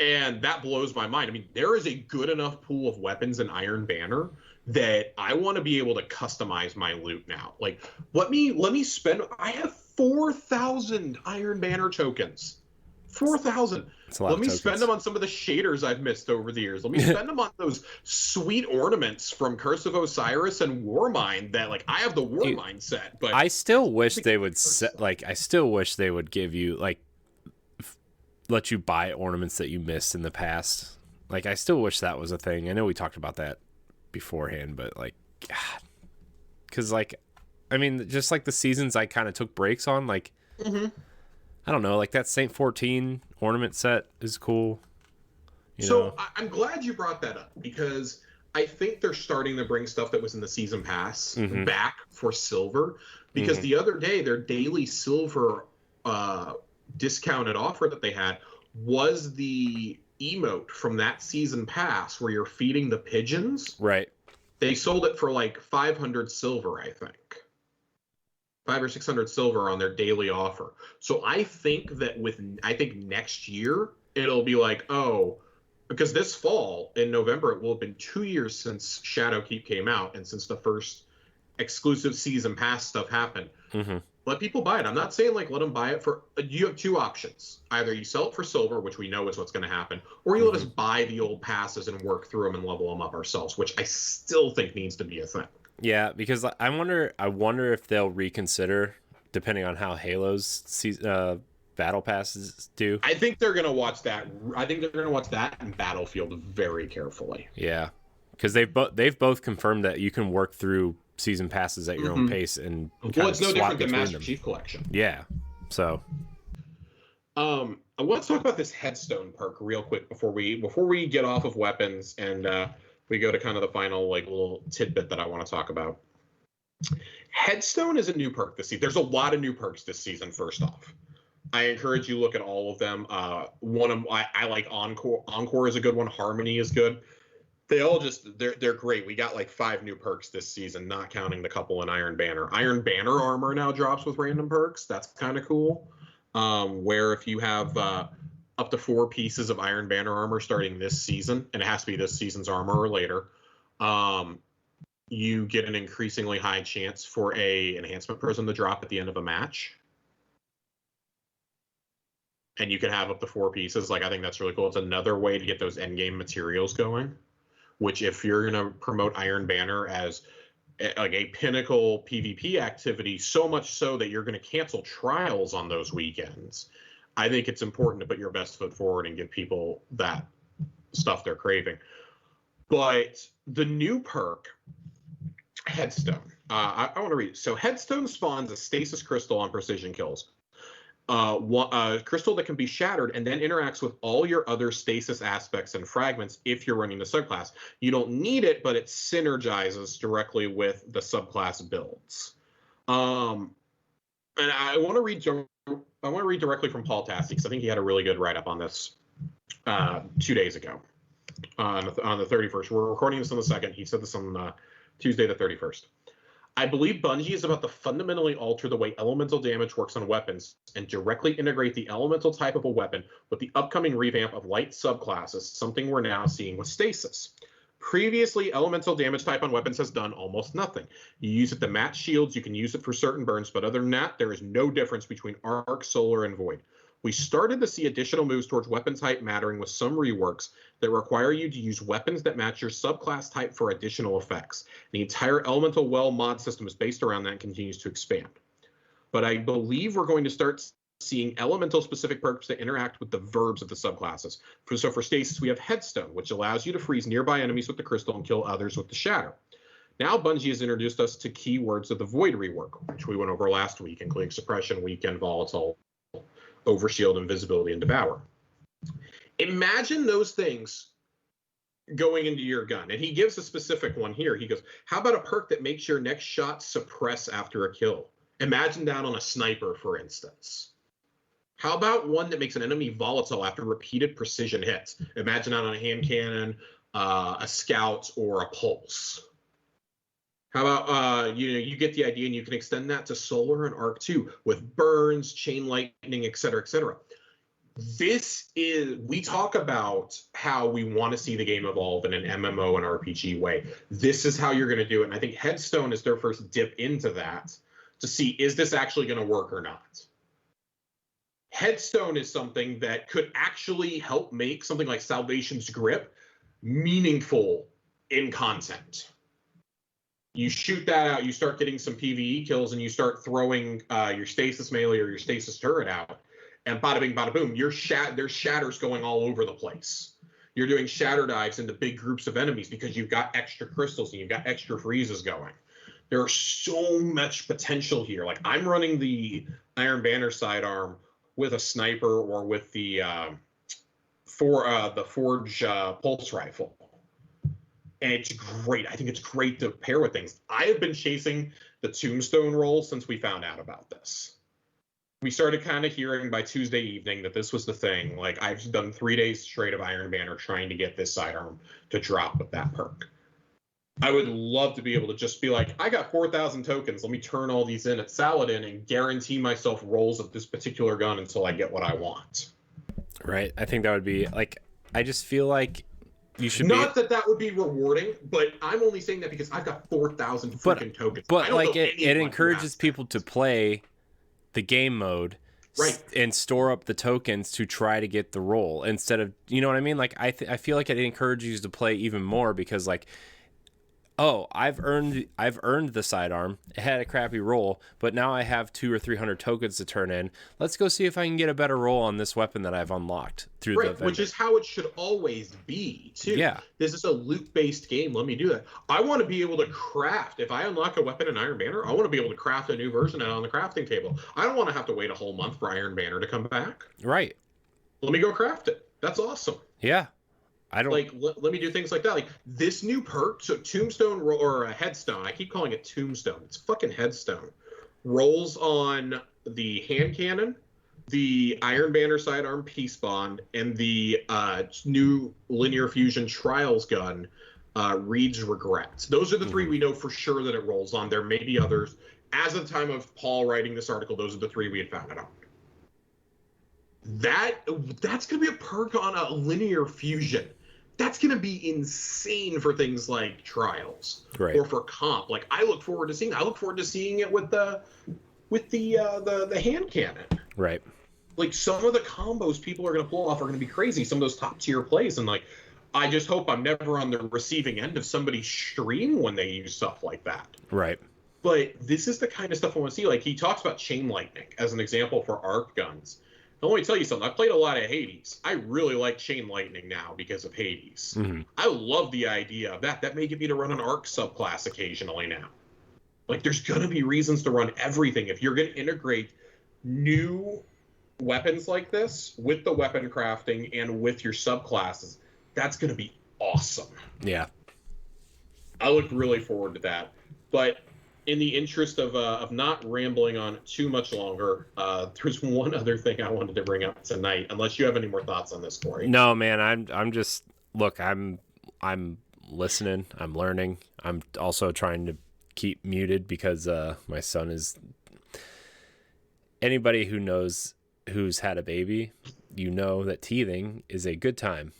And that blows my mind. I mean, there is a good enough pool of weapons in Iron Banner that I want to be able to customize my loot now. Like, let me spend. I have 4,000 Iron Banner tokens. 4,000. Let me spend them on some of the shaders I've missed over the years. Let me spend them on those sweet ornaments from Curse of Osiris and Warmind that, like, I have the Warmind set, but
I still wish they would I still wish they would give you, like, let you buy ornaments that you missed in the past. Like, I still wish that was a thing. I know we talked about that beforehand, but, like, God. Because, like, I mean, just like the seasons I kind of took breaks on, like, I don't know, like that Saint 14 ornament set is cool.
I'm glad you brought that up because I think they're starting to bring stuff that was in the season pass back for silver. Because the other day, their daily silver discounted offer that they had was the emote from that season pass where you're feeding the pigeons.
Right.
They sold it for like 500 silver, I think. 500 or 600 silver on their daily offer. So I think that next year it'll be like, because this fall in November it will have been 2 years since Shadowkeep came out and since the first exclusive season pass stuff happen.
Mm-hmm.
Let people buy it. I'm not saying like let them buy it for. You have two options: either you sell it for silver, which we know is what's going to happen, or you let us buy the old passes and work through them and level them up ourselves, which I still think needs to be a thing.
Yeah, because I wonder if they'll reconsider depending on how Halo's battle passes do.
I think they're going to watch that. I think they're going to watch that and Battlefield very carefully.
Yeah, because they've both confirmed that you can work through season passes at your own pace and
it's no different than Master Chief Collection.
Yeah, so
I want to talk about this Headstone perk real quick before we get off of weapons and we go to kind of the final like little tidbit that I want to talk about. Headstone is a new perk this season. There's a lot of new perks this season. First off, I encourage you to look at all of them. One of I like Encore. Encore is a good one. Harmony is good. They all they're great. We got like 5 new perks this season, not counting the couple in Iron Banner. Iron Banner armor now drops with random perks. That's kind of cool. Where if you have up to 4 pieces of Iron Banner armor starting this season, and it has to be this season's armor or later, you get an increasingly high chance for a enhancement prism to drop at the end of a match. And you can have up to 4 pieces. Like, I think that's really cool. It's another way to get those endgame materials going, which if you're going to promote Iron Banner as like a pinnacle PvP activity, so much so that you're going to cancel trials on those weekends, I think it's important to put your best foot forward and give people that stuff they're craving. But the new perk, Headstone, I want to read it. So Headstone spawns a stasis crystal on precision kills. A crystal that can be shattered and then interacts with all your other stasis aspects and fragments if you're running the subclass. You don't need it, but it synergizes directly with the subclass builds. And I want to read directly from Paul Tassi, because I think he had a really good write-up on this 2 days ago on the 31st. We're recording this on the 2nd. He said this on Tuesday the 31st. I believe Bungie is about to fundamentally alter the way elemental damage works on weapons and directly integrate the elemental type of a weapon with the upcoming revamp of light subclasses, something we're now seeing with stasis. Previously, elemental damage type on weapons has done almost nothing. You use it to match shields, you can use it for certain burns, but other than that, there is no difference between arc, solar, and void. We started to see additional moves towards weapon type mattering with some reworks that require you to use weapons that match your subclass type for additional effects. The entire Elemental Well mod system is based around that and continues to expand. But I believe we're going to start seeing elemental-specific perks that interact with the verbs of the subclasses. So for Stasis, we have Headstone, which allows you to freeze nearby enemies with the crystal and kill others with the Shatter. Now Bungie has introduced us to keywords of the Void rework, which we went over last week, including Suppression, Weekend, Volatile, Overshield, Invisibility, and Devour. Imagine those things going into your gun. And he gives a specific one here. He goes, how about a perk that makes your next shot suppress after a kill? Imagine that on a sniper, for instance. How about one that makes an enemy volatile after repeated precision hits? Imagine that on a hand cannon, a scout, or a pulse. How about, you get the idea, and you can extend that to solar and arc too, with burns, chain lightning, et cetera, et cetera. We talk about how we want to see the game evolve in an MMO and RPG way. This is how you're going to do it. And I think Headstone is their first dip into that to see, is this actually going to work or not? Headstone is something that could actually help make something like Salvation's Grip meaningful in content. You shoot that out, you start getting some PvE kills, and you start throwing your stasis melee or your stasis turret out, and bada bing, bada boom, there's shatters going all over the place. You're doing shatter dives into big groups of enemies because you've got extra crystals and you've got extra freezes going. There's so much potential here. Like, I'm running the Iron Banner sidearm with a sniper or with the Forge pulse rifle. And it's great. I think it's great to pair with things. I have been chasing the Tombstone roll since we found out about this. We started kind of hearing by Tuesday evening that this was the thing. Like, I've done 3 days straight of Iron Banner trying to get this sidearm to drop with that perk. I would love to be able to just be like, I got 4,000 tokens. Let me turn all these in at Saladin and guarantee myself rolls of this particular gun until I get what I want.
Right. I think that would be, like, I just feel like you should
not that would be rewarding, but I'm only saying that because I've got 4,000 freaking tokens.
But like it encourages people to play the game mode,
right,
and store up the tokens to try to get the roll instead of, you know what I mean? Like I feel like it encourages you to play even more because like, oh, I've earned the sidearm. It had a crappy roll, but now I have 200 or 300 tokens to turn in. Let's go see if I can get a better roll on this weapon that I've unlocked through the vendor.
Which is how it should always be, too.
Yeah.
This is a loot-based game. Let me do that. I want to be able to craft. If I unlock a weapon in Iron Banner, I want to be able to craft a new version out on the crafting table. I don't want to have to wait a whole month for Iron Banner to come back.
Right.
Let me go craft it. That's awesome.
Yeah. I don't
like. Let me do things like that. Like this new perk, so Tombstone or a Headstone. I keep calling it Tombstone. It's fucking Headstone. Rolls on the hand cannon, the Iron Banner sidearm Peace Bond, and the new Linear Fusion Trials gun, Reed's Regrets. Those are the three we know for sure that it rolls on. There may be others. As of the time of Paul writing this article, those are the three we had found out. That's going to be a perk on a Linear Fusion. That's going to be insane for things like Trials,
right,
or for comp. Like I look forward to seeing it with the hand cannon.
Right.
Like some of the combos people are going to pull off are going to be crazy. Some of those top tier plays, and like I just hope I'm never on the receiving end of somebody's stream when they use stuff like that.
Right.
But this is the kind of stuff I want to see. Like he talks about chain lightning as an example for arc guns. Now, let me tell you something. I played a lot of Hades. I really like chain lightning now because of Hades.
Mm-hmm.
I love the idea of that. That may get me to run an arc subclass occasionally now. Like there's going to be reasons to run everything. If you're going to integrate new weapons like this with the weapon crafting and with your subclasses, that's going to be awesome.
Yeah.
I look really forward to that. But in the interest of not rambling on too much longer, there's one other thing I wanted to bring up tonight. Unless you have any more thoughts on this, Corey.
No, man. I'm just look. I'm listening. I'm learning. I'm also trying to keep muted because my son is. Anybody who knows who's had a baby, you know that teething is a good time.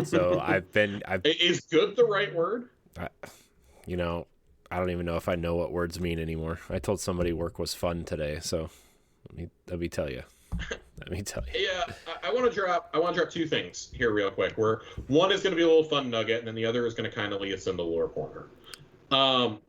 So
Is good the right word?
I don't even know if I know what words mean anymore. I told somebody work was fun today, so let me tell you.
Yeah, I want to drop two things here real quick. Where one is going to be a little fun nugget, and then the other is going to kind of lead us into the lore corner.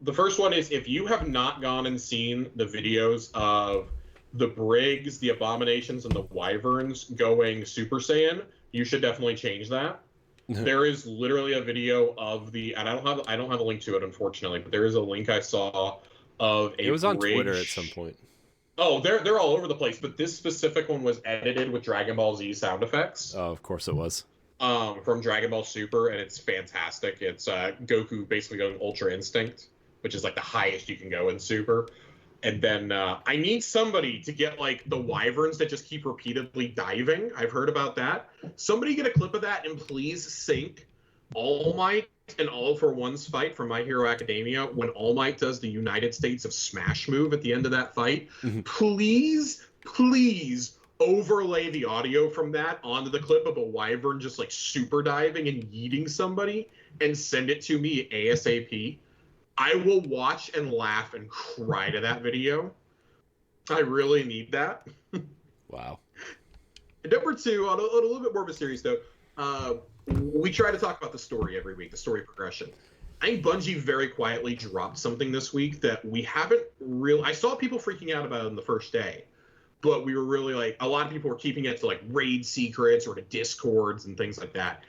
The first one is if you have not gone and seen the videos of the Briggs, the Abominations, and the Wyverns going Super Saiyan, you should definitely change that. There is literally a video of and I don't have a link to it, unfortunately, but there is a link I saw of a.
It was on Twitter at some point.
Oh, they're all over the place, but this specific one was edited with Dragon Ball Z sound effects.
Oh, of course it was.
From Dragon Ball Super, and it's fantastic. It's Goku basically going Ultra Instinct, which is like the highest you can go in Super. And then I need somebody to get like the Wyverns that just keep repeatedly diving. I've heard about that. Somebody get a clip of that and please sync All Might and All for One's fight from My Hero Academia when All Might does the United States of Smash move at the end of that fight. Mm-hmm. Please overlay the audio from that onto the clip of a Wyvern just like super diving and yeeting somebody and send it to me ASAP. I will watch and laugh and cry to that video. I really need that.
Wow.
Number two, on a little bit more of a serious note, we try to talk about the story every week, the story progression. I think Bungie very quietly dropped something this week that we haven't really... I saw people freaking out about it on the first day, but we were really like... A lot of people were keeping it to like raid secrets or to discords and things like that.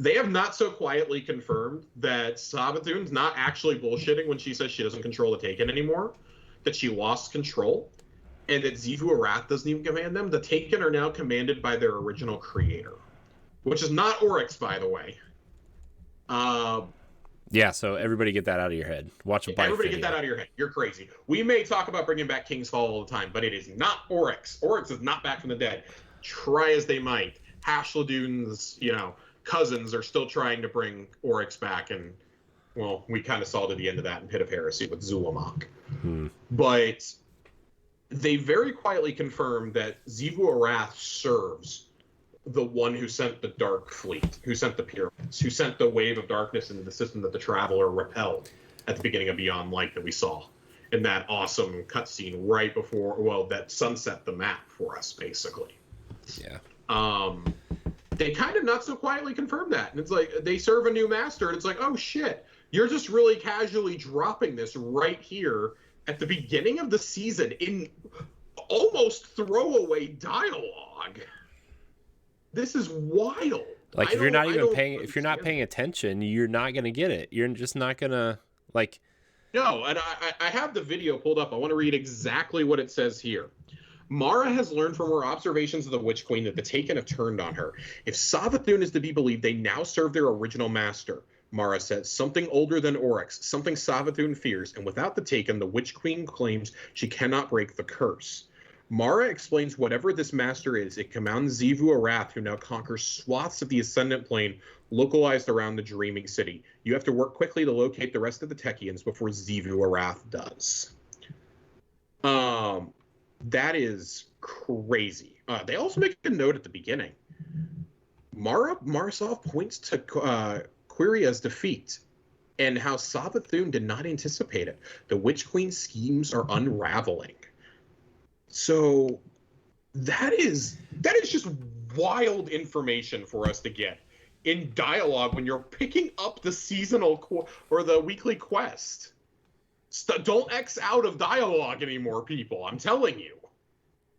They have not so quietly confirmed that Savathun's not actually bullshitting when she says she doesn't control the Taken anymore, that she lost control, and that Xivu Arath doesn't even command them. The Taken are now commanded by their original creator, which is not Oryx, by the way.
Yeah, so everybody get that out of your head. Watch a bite
Everybody
video.
Get that out of your head. You're crazy. We may talk about bringing back King's Fall all the time, but it is not Oryx. Oryx is not back from the dead. Try as they might. Hashladun's, cousins are still trying to bring Oryx back, and well, we kind of saw to the end of that in Pit of Heresy with Zulamach. But they very quietly confirmed that Xivu Arath serves the one who sent the Dark Fleet, who sent the pyramids, who sent the wave of darkness into the system that the Traveler repelled at the beginning of Beyond Light that we saw in that awesome cutscene right before, well, that sunset the map for us, basically.
Yeah.
They kind of not so quietly confirmed that. And it's like, they serve a new master, and it's like, oh shit, you're just really casually dropping this right here at the beginning of the season in almost throwaway dialogue. This is wild.
Like, if you're not paying attention, you're not going to get it. You're just not going to, like...
No, and I have the video pulled up. I want to read exactly what it says here. Mara has learned from her observations of the Witch Queen that the Taken have turned on her. If Savathun is to be believed, they now serve their original master. Mara says, something older than Oryx, something Savathun fears, and without the Taken, the Witch Queen claims she cannot break the curse. Mara explains whatever this master is, it commands Xivu Arath, who now conquers swaths of the Ascendant Plane localized around the Dreaming City. You have to work quickly to locate the rest of the Techians before Xivu Arath does. That is crazy. They also make a note at the beginning. Marisov points to Quiria's defeat and how Savathun did not anticipate it. The Witch Queen's schemes are unraveling. So that is just wild information for us to get in dialogue when you're picking up the seasonal or the weekly quest. Don't X out of dialogue anymore, people. I'm telling you.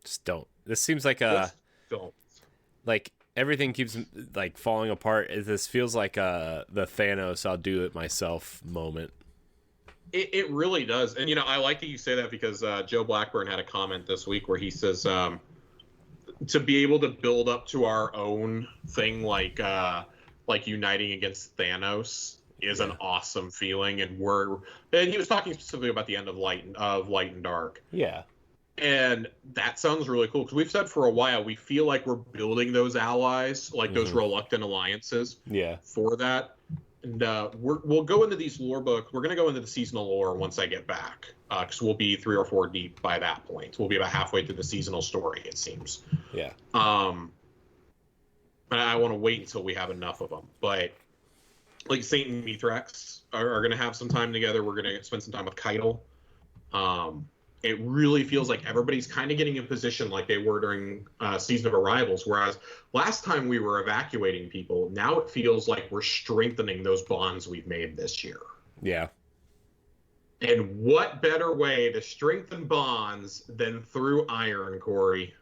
Just don't. This seems like
don't.
Like everything keeps like falling apart. This feels like the Thanos "I'll do it myself" moment.
It really does. And, I like that you say that because Joe Blackburn had a comment this week where he says to be able to build up to our own thing like uniting against Thanos is an awesome feeling. And he was talking specifically about the end of Light and Dark.
Yeah. And
that sounds really cool because we've said for a while we feel like we're building those allies, like those reluctant alliances for that. And we'll go into these lore books. We're going to go into the seasonal lore once I get back, because we'll be 3 or 4 deep by that point. We'll be about halfway through the seasonal story, it seems.
Yeah.
But I want to wait until we have enough of them. But like Saint and Mithrax are going to have some time together. We're going to spend some time with Keitel. It really feels like everybody's kind of getting in position like they were during Season of Arrivals, whereas last time we were evacuating people, now it feels like we're strengthening those bonds we've made this year.
Yeah.
And what better way to strengthen bonds than through iron, Corey?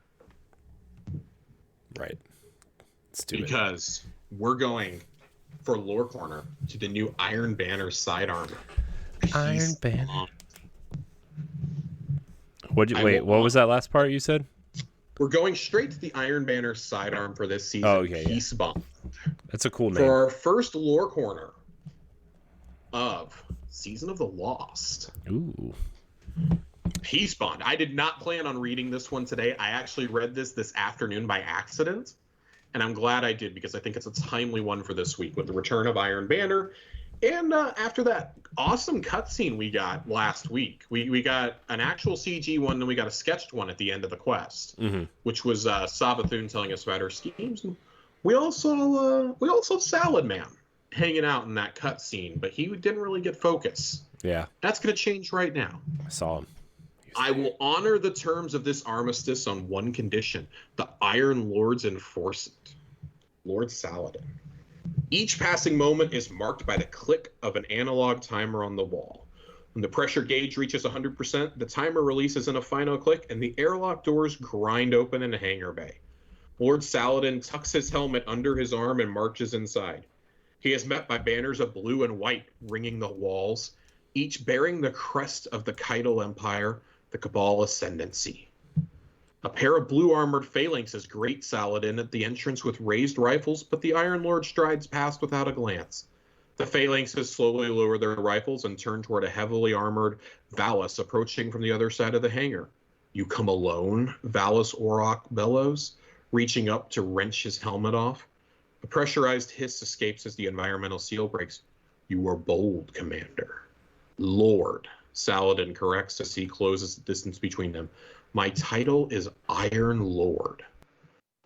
Right. Let's do it.
Because we're going for Lore Corner to the new Iron Banner sidearm.
Iron Banner. What was that last part you said?
We're going straight to the Iron Banner sidearm for this season.
Oh, okay,
Peace Bond.
That's a cool name.
For our first lore corner of Season of the Lost.
Ooh.
Peace Bond. I did not plan on reading this one today. I actually read this afternoon by accident, and I'm glad I did because I think it's a timely one for this week with the return of Iron Banner. And after that awesome cutscene we got last week, we got an actual CG one, then we got a sketched one at the end of the quest, which was Savathun telling us about her schemes. And we also Salad Man hanging out in that cutscene, but he didn't really get focus.
Yeah, that's
going to change right now.
I saw him.
I will honor the terms of this armistice on one condition: the Iron Lords enforce it. Lord Saladin. Each passing moment is marked by the click of an analog timer on the wall. When the pressure gauge reaches 100%, the timer releases in a final click, and the airlock doors grind open in a hangar bay. Lord Saladin tucks his helmet under his arm and marches inside. He is met by banners of blue and white ringing the walls, each bearing the crest of the Keitel Empire, the Cabal Ascendancy. A pair of blue-armored phalanxes greet Saladin at the entrance with raised rifles, but the Iron Lord strides past without a glance. The phalanxes slowly lower their rifles and turn toward a heavily armored Valis approaching from the other side of the hangar. "You come alone?" Valis Orok bellows, reaching up to wrench his helmet off. A pressurized hiss escapes as the environmental seal breaks. "You are bold, Commander." "Lord," Saladin corrects as he closes the distance between them. "My title is Iron Lord."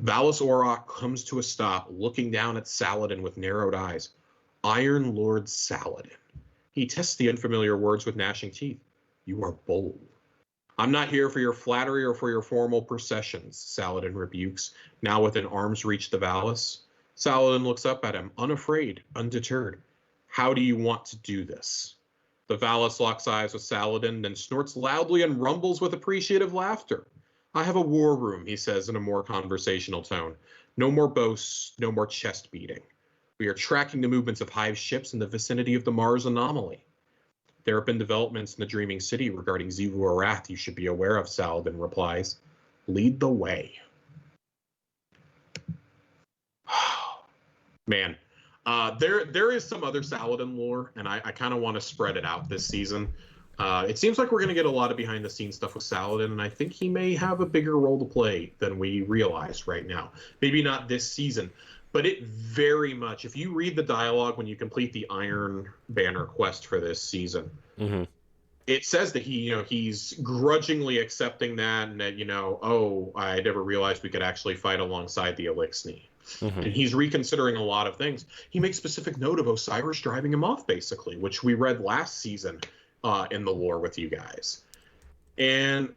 Valis Orok comes to a stop, looking down at Saladin with narrowed eyes. Iron Lord Saladin. He tests the unfamiliar words with gnashing teeth. You are bold. I'm not here for your flattery or for your formal processions, Saladin rebukes, now within arm's reach to Valis. Saladin looks up at him, unafraid, undeterred. How do you want to do this? The Valis locks eyes with Saladin, then snorts loudly and rumbles with appreciative laughter. I have a war room, he says in a more conversational tone. No more boasts, no more chest beating. We are tracking the movements of Hive ships in the vicinity of the Mars anomaly. There have been developments in the Dreaming City regarding Xivu Arath you should be aware of, Saladin replies. Lead the way. Man, there is some other Saladin lore, and I kind of want to spread it out this season. It seems like we're going to get a lot of behind-the-scenes stuff with Saladin, and I think he may have a bigger role to play than we realize right now. Maybe not this season, but it very much, if you read the dialogue when you complete the Iron Banner quest for this season, it says that he's grudgingly accepting that, and that, I never realized we could actually fight alongside the Elixni. And he's reconsidering a lot of things. He makes specific note of Osiris driving him off, basically, which we read last season in the lore with you guys. And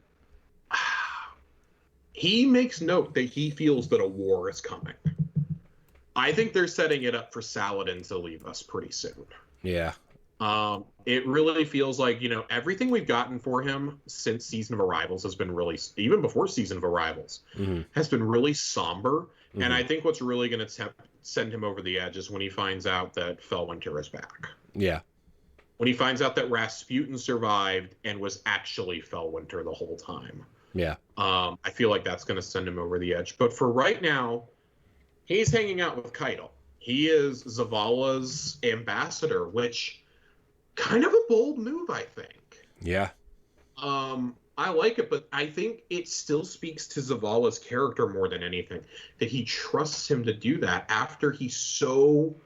he makes note that he feels that a war is coming. I think they're setting it up for Saladin to leave us pretty soon.
Yeah.
It really feels like, everything we've gotten for him since Season of Arrivals has been really, even before Season of Arrivals, has been really somber. And I think what's really going to send him over the edge is when he finds out that Fellwinter is back.
Yeah.
When he finds out that Rasputin survived and was actually Fellwinter the whole time.
Yeah.
I feel like that's going to send him over the edge. But for right now, he's hanging out with Keitel. He is Zavala's ambassador, which kind of a bold move, I think.
Yeah.
I like it, but I think it still speaks to Zavala's character more than anything, that he trusts him to do that after he so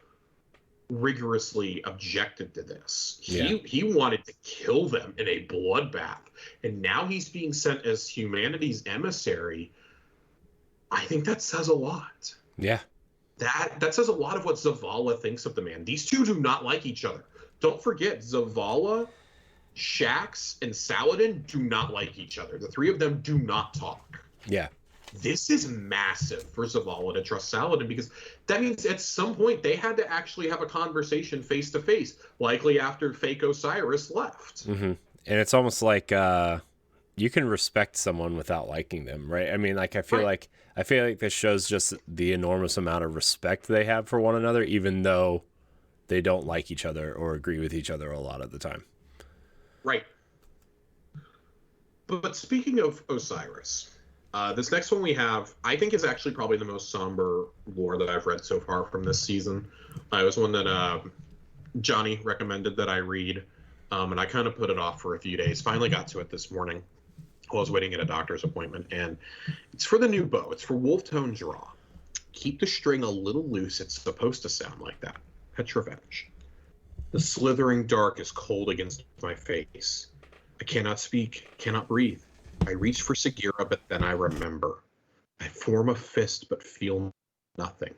rigorously objected to this. He wanted to kill them in a bloodbath, and now he's being sent as humanity's emissary. I think that says a lot.
Yeah.
That says a lot of what Zavala thinks of the man. These two do not like each other. Don't forget, Zavala, Shax, and Saladin do not like each other. The three of them do not talk.
Yeah.
This is massive for Zavala to trust Saladin, because that means at some point they had to actually have a conversation face to face, likely after fake Osiris left.
And it's almost like you can respect someone without liking them, right? I mean, like I feel like this shows just the enormous amount of respect they have for one another, even though they don't like each other or agree with each other a lot of the time.
Right. But speaking of Osiris, this next one we have, I think, is actually probably the most somber lore that I've read so far from this season. It was one that Johnny recommended that I read, and I kind of put it off for a few days. Finally got to it this morning while I was waiting at a doctor's appointment, and it's for the new bow. It's for Wolftone Draw. Keep the string a little loose. It's supposed to sound like that. Petrovenge. The slithering dark is cold against my face. I cannot speak, cannot breathe. I reach for Sagira, but then I remember. I form a fist, but feel nothing.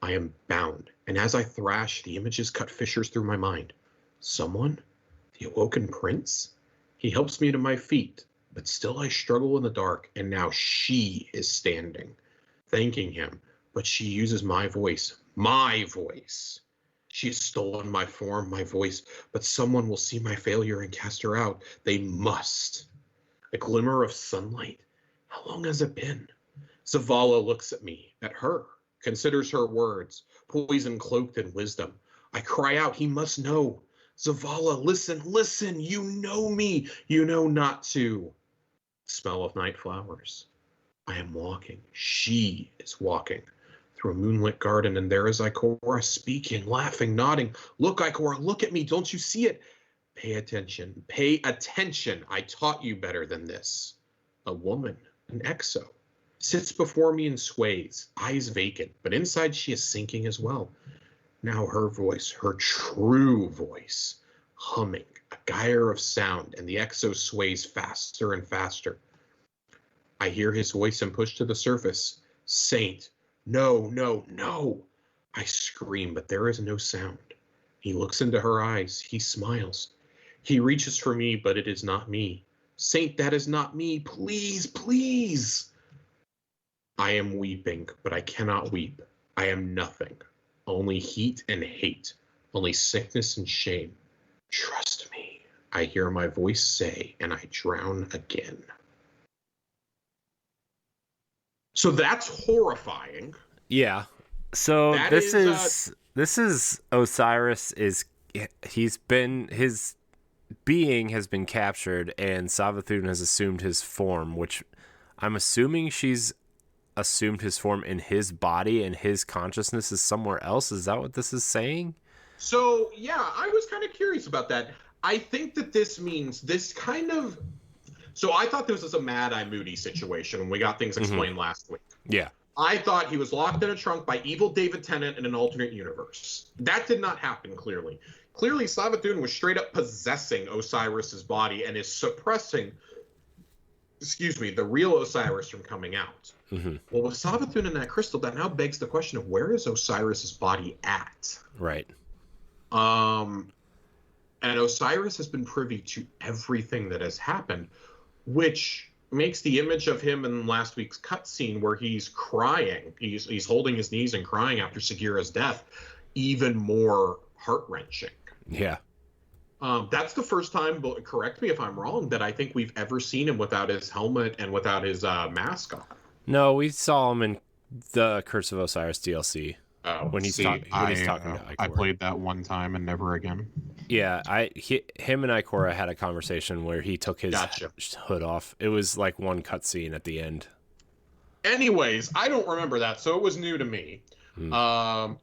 I am bound, and as I thrash, the images cut fissures through my mind. Someone? The awoken prince? He helps me to my feet, but still I struggle in the dark, and now she is standing, thanking him, but she uses my voice. My voice. She has stolen my form, my voice, but someone will see my failure and cast her out. They must. A glimmer of sunlight. How long has it been? Zavala looks at me, at her, considers her words, poison cloaked in wisdom. I cry out, he must know. Zavala, listen, you know me, you know not to. Smell of night flowers. I am walking, she is walking through a moonlit garden, and there is Ikora speaking, laughing, nodding. Look, Ikora, look at me, don't you see it? Pay attention, I taught you better than this. A woman, an exo, sits before me and sways, eyes vacant, but inside she is sinking as well. Now her voice, her true voice, humming, a gyre of sound, and the exo sways faster and faster. I hear his voice and push to the surface. Saint, no, no, no. I scream, but there is no sound. He looks into her eyes. He smiles. He reaches for me, but it is not me. Saint, that is not me. Please, please. I am weeping, but I cannot weep. I am nothing. Only heat and hate. Only sickness and shame. Trust me. I hear my voice say, and I drown again. So that's horrifying.
Yeah. So
That
this
is,
this is Osiris his being has been captured and Savathun has assumed his form, which I'm assuming she's assumed his form in his body and his consciousness is somewhere else. Is that what this is saying?
So, yeah, I was kind of curious about that. I think that this means this kind of... So I thought this was a Mad Eye Moody situation when we got things explained last week.
Yeah.
I thought he was locked in a trunk by evil David Tennant in an alternate universe. That did not happen, clearly. Clearly, Savathun was straight up possessing Osiris's body and is suppressing, the real Osiris from coming out. Mm-hmm. Well, with Savathun in that crystal, that now begs the question of where is Osiris's body at?
Right.
And Osiris has been privy to everything that has happened, which makes the image of him in last week's cutscene where he's crying, he's holding his knees and crying after Sagira's death, even more heart-wrenching.
Yeah.
That's the first time, but correct me if I'm wrong, that I think we've ever seen him without his helmet and without his mask on.
No, we saw him in the Curse of Osiris DLC. When he's talking to Ikora.
I played that one time and never again.
Yeah, him and Ikora had a conversation where he took his hood off. It was like one cutscene at the end.
Anyways, I don't remember that, so it was new to me.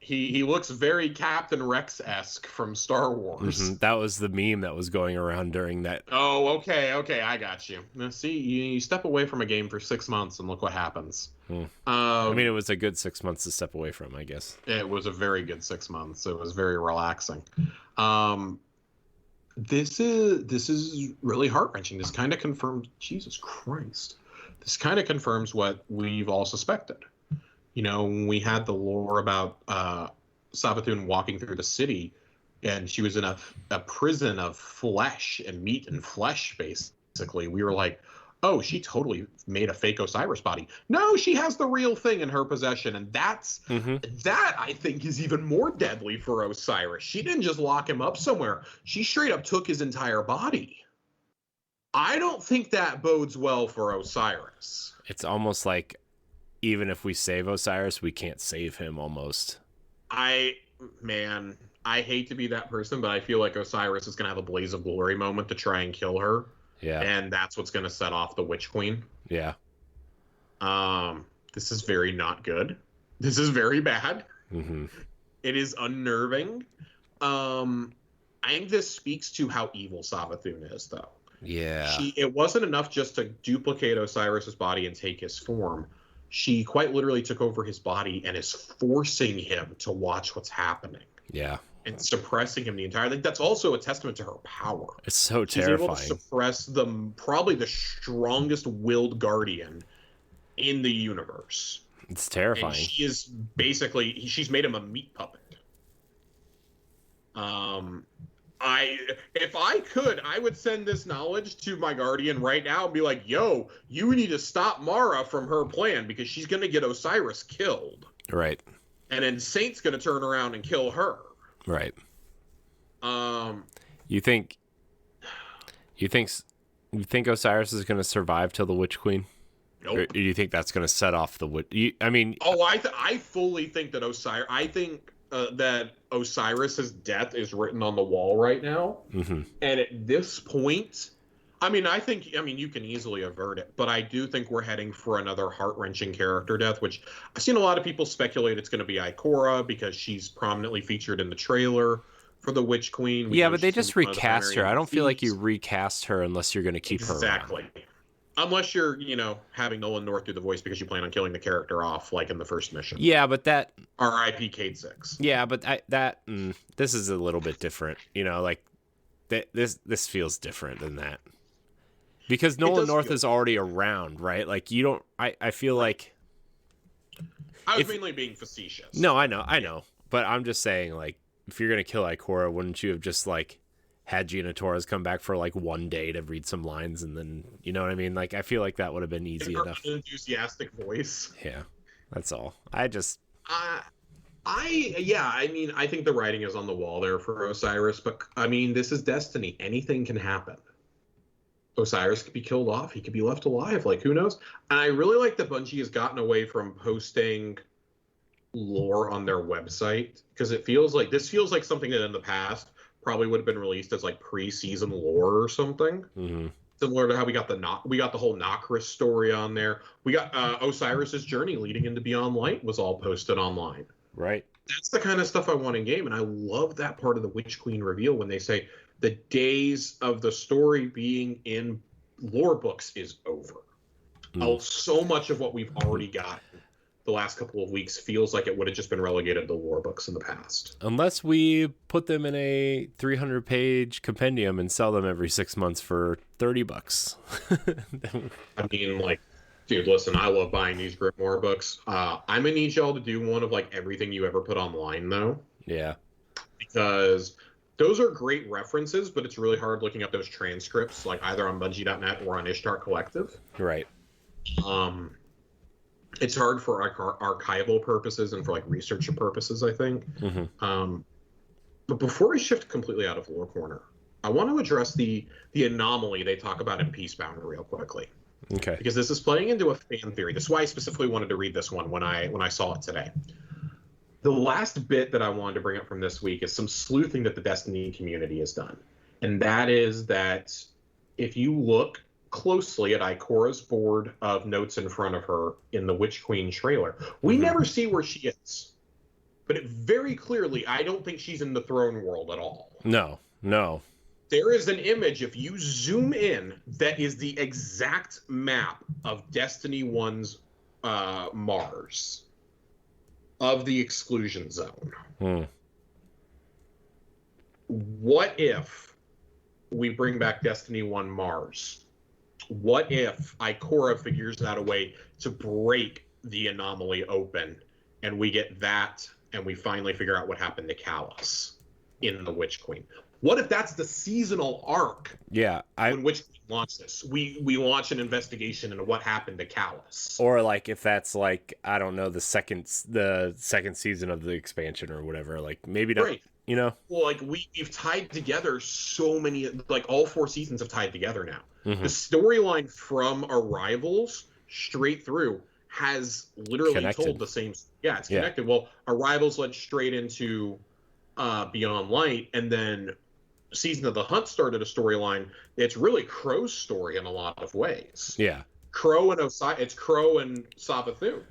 He looks very Captain Rex-esque from Star Wars.
Mm-hmm. That was the meme that was going around during that.
Oh, okay, I got you. Now, see, you step away from a game for 6 months and look what happens.
I mean, it was a good 6 months to step away from, I guess.
It was a very good 6 months. It was very relaxing. This is really heart-wrenching. This kind of confirms, Jesus Christ. This kind of confirms what we've all suspected. You know, we had the lore about Savathun walking through the city, and she was in a prison of flesh and meat and flesh, basically. We were like, oh, she totally made a fake Osiris body. No, she has the real thing in her possession, and that I think is even more deadly for Osiris. She didn't just lock him up somewhere. She straight up took his entire body. I don't think that bodes well for Osiris.
It's almost like even if we save Osiris, we can't save him almost.
I hate to be that person, but I feel like Osiris is going to have a blaze of glory moment to try and kill her.
Yeah.
And that's what's going to set off the Witch Queen.
Yeah.
This is very not good. This is very bad.
Mm-hmm.
It is unnerving. I think this speaks to how evil Savathun is, though.
Yeah.
It wasn't enough just to duplicate Osiris's body and take his form. She quite literally took over his body and is forcing him to watch what's happening.
Yeah.
And suppressing him the entire thing. That's also a testament to her power.
It's so terrifying.
She's able to suppress probably the strongest willed guardian in the universe.
It's terrifying.
And she is basically, she's made him a meat puppet. If I could, I would send this knowledge to my guardian right now and be like, yo, you need to stop Mara from her plan because she's going to get Osiris killed.
Right.
And then Saint's going to turn around and kill her.
Right. You think Osiris is going to survive till the Witch Queen?
Nope.
Or do you think that's going to set off the witch?
I fully think that Osiris. I think that Osiris's death is written on the wall right now.
Mm-hmm.
And at this point, you can easily avert it, but I do think we're heading for another heart-wrenching character death, which I've seen a lot of people speculate it's going to be Ikora because she's prominently featured in the trailer for the Witch Queen.
Yeah, but they just recast her. I don't feel like you recast her unless you're going to keep her around.
Exactly. Unless you're, having Nolan North do the voice because you plan on killing the character off, like in the first mission.
Yeah, but that...
R.I.P. Cade 6.
Yeah, but this is a little bit different. This feels different than that. Because Nolan North is already around, right? Like, you don't... I feel like...
I was mainly being facetious.
No, I know. But I'm just saying, like, if you're going to kill Ikora, wouldn't you have just, like, had Gina Torres come back for, like, one day to read some lines and then, you know what I mean? Like, I feel like that would have been easy enough.
Enthusiastic voice.
Yeah, that's all.
I think the writing is on the wall there for Osiris, but, I mean, this is Destiny. Anything can happen. Osiris could be killed off. He could be left alive. Like, who knows? And I really like that Bungie has gotten away from posting lore on their website, because this feels like something that in the past probably would have been released as like pre-season lore or something.
Mm-hmm.
Similar to how we got the whole Nokris story on there. We got Osiris's journey leading into Beyond Light was all posted online.
Right.
That's the kind of stuff I want in game, and I love that part of the Witch Queen reveal when they say the days of the story being in lore books is over. So much of what we've already got the last couple of weeks feels like it would have just been relegated to lore books in the past.
Unless we put them in a 300-page compendium and sell them every 6 months for $30.
I mean, like, dude, listen, I love buying these Grimoire books. I'm gonna need y'all to do one of like everything you ever put online, though. Yeah. Because those are great references, but it's really hard looking up those transcripts, like either on Bungie.net or on Ishtar Collective. Right. It's hard for like archival purposes and for like research purposes, I think. Mm-hmm. But before we shift completely out of Lore Corner, I want to address the anomaly they talk about in Peacebound real quickly. Okay. Because this is playing into a fan theory. This is why I specifically wanted to read this one when I saw it today. The last bit that I wanted to bring up from this week is some sleuthing that the Destiny community has done. And that is that if you look closely at Ikora's board of notes in front of her in the Witch Queen trailer, we never see where she is. But it very clearly, I don't think she's in the throne world at all. No. There is an image, if you zoom in, that is the exact map of Destiny 1's Mars, of the exclusion zone. What if we bring back Destiny 1 Mars? What if Ikora figures out a way to break the anomaly open, and we get that, and we finally figure out what happened to Callus in the Witch Queen? What if that's the seasonal arc? Yeah, when Witch Queen launched this, we launch an investigation into what happened to Callus.
Or like if that's like, I don't know, the second season of the expansion or whatever. Like maybe not. Right. You know. Well, like we've tied together so many, like all 4 seasons have tied together now. Mm-hmm. The storyline from Arrivals straight through has literally told the same. Yeah, it's connected. Yeah. Well, Arrivals led straight into Beyond Light, and then Season of the Hunt started a storyline. It's really Crow's story in a lot of ways. Yeah, Crow and it's Crow and Savathun.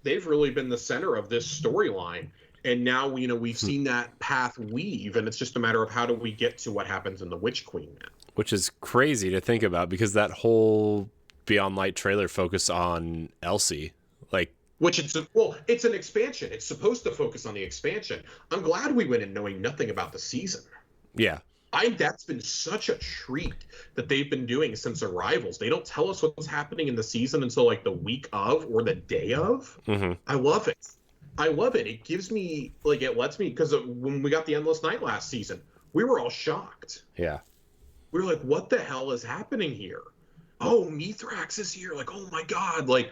They've really been the center of this storyline, and now we've seen that path weave, and it's just a matter of how do we get to what happens in the Witch Queen now. Which is crazy to think about, because that whole Beyond Light trailer focused on Elsie, like. Which it's an expansion. It's supposed to focus on the expansion. I'm glad we went in knowing nothing about the season. Yeah. That's been such a treat that they've been doing since Arrivals. They don't tell us what's happening in the season until like the week of or the day of. Mm-hmm. I love it. It gives me, like, it lets me, because when we got the Endless Night last season, we were all shocked. Yeah. We were like, what the hell is happening here? Oh, Mithrax is here. Like, oh my God. Like,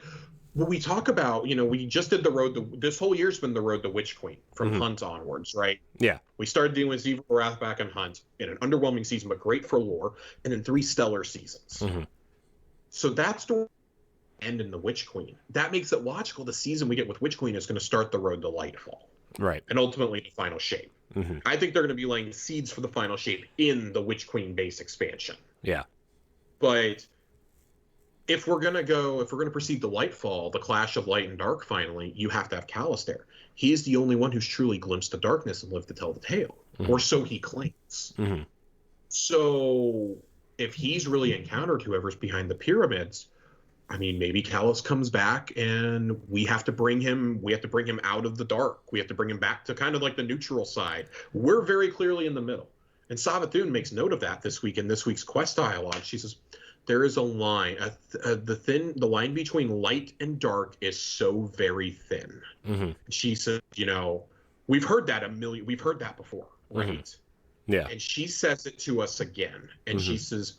when we talk about, we just did the road. This whole year's been the road to Witch Queen from Hunt onwards, right? Yeah. We started dealing with Ziva, Wrathback, and Hunt in an underwhelming season, but great for lore, and then 3 stellar seasons. Mm-hmm. So that story end in the Witch Queen. That makes it logical. The season we get with Witch Queen is going to start the road to Lightfall. Right. And ultimately the final shape. Mm-hmm. I think they're going to be laying seeds for the final shape in the Witch Queen base expansion. Yeah. But if we're going to proceed to Lightfall, the clash of light and dark finally, you have to have Callus there. He is the only one who's truly glimpsed the darkness and lived to tell the tale. Mm-hmm. Or so he claims. Mm-hmm. So if he's really encountered whoever's behind the pyramids, I mean, maybe Callus comes back and we have to bring him out of the dark. We have to bring him back to kind of like the neutral side. We're very clearly in the middle. And Savathun makes note of that this week in this week's quest dialogue. She says,
there is a line. The line between light and dark is so very thin.
Mm-hmm.
She said, we've heard that before, right?
Mm-hmm. Yeah.
And she says it to us again. And
Mm-hmm.
she says,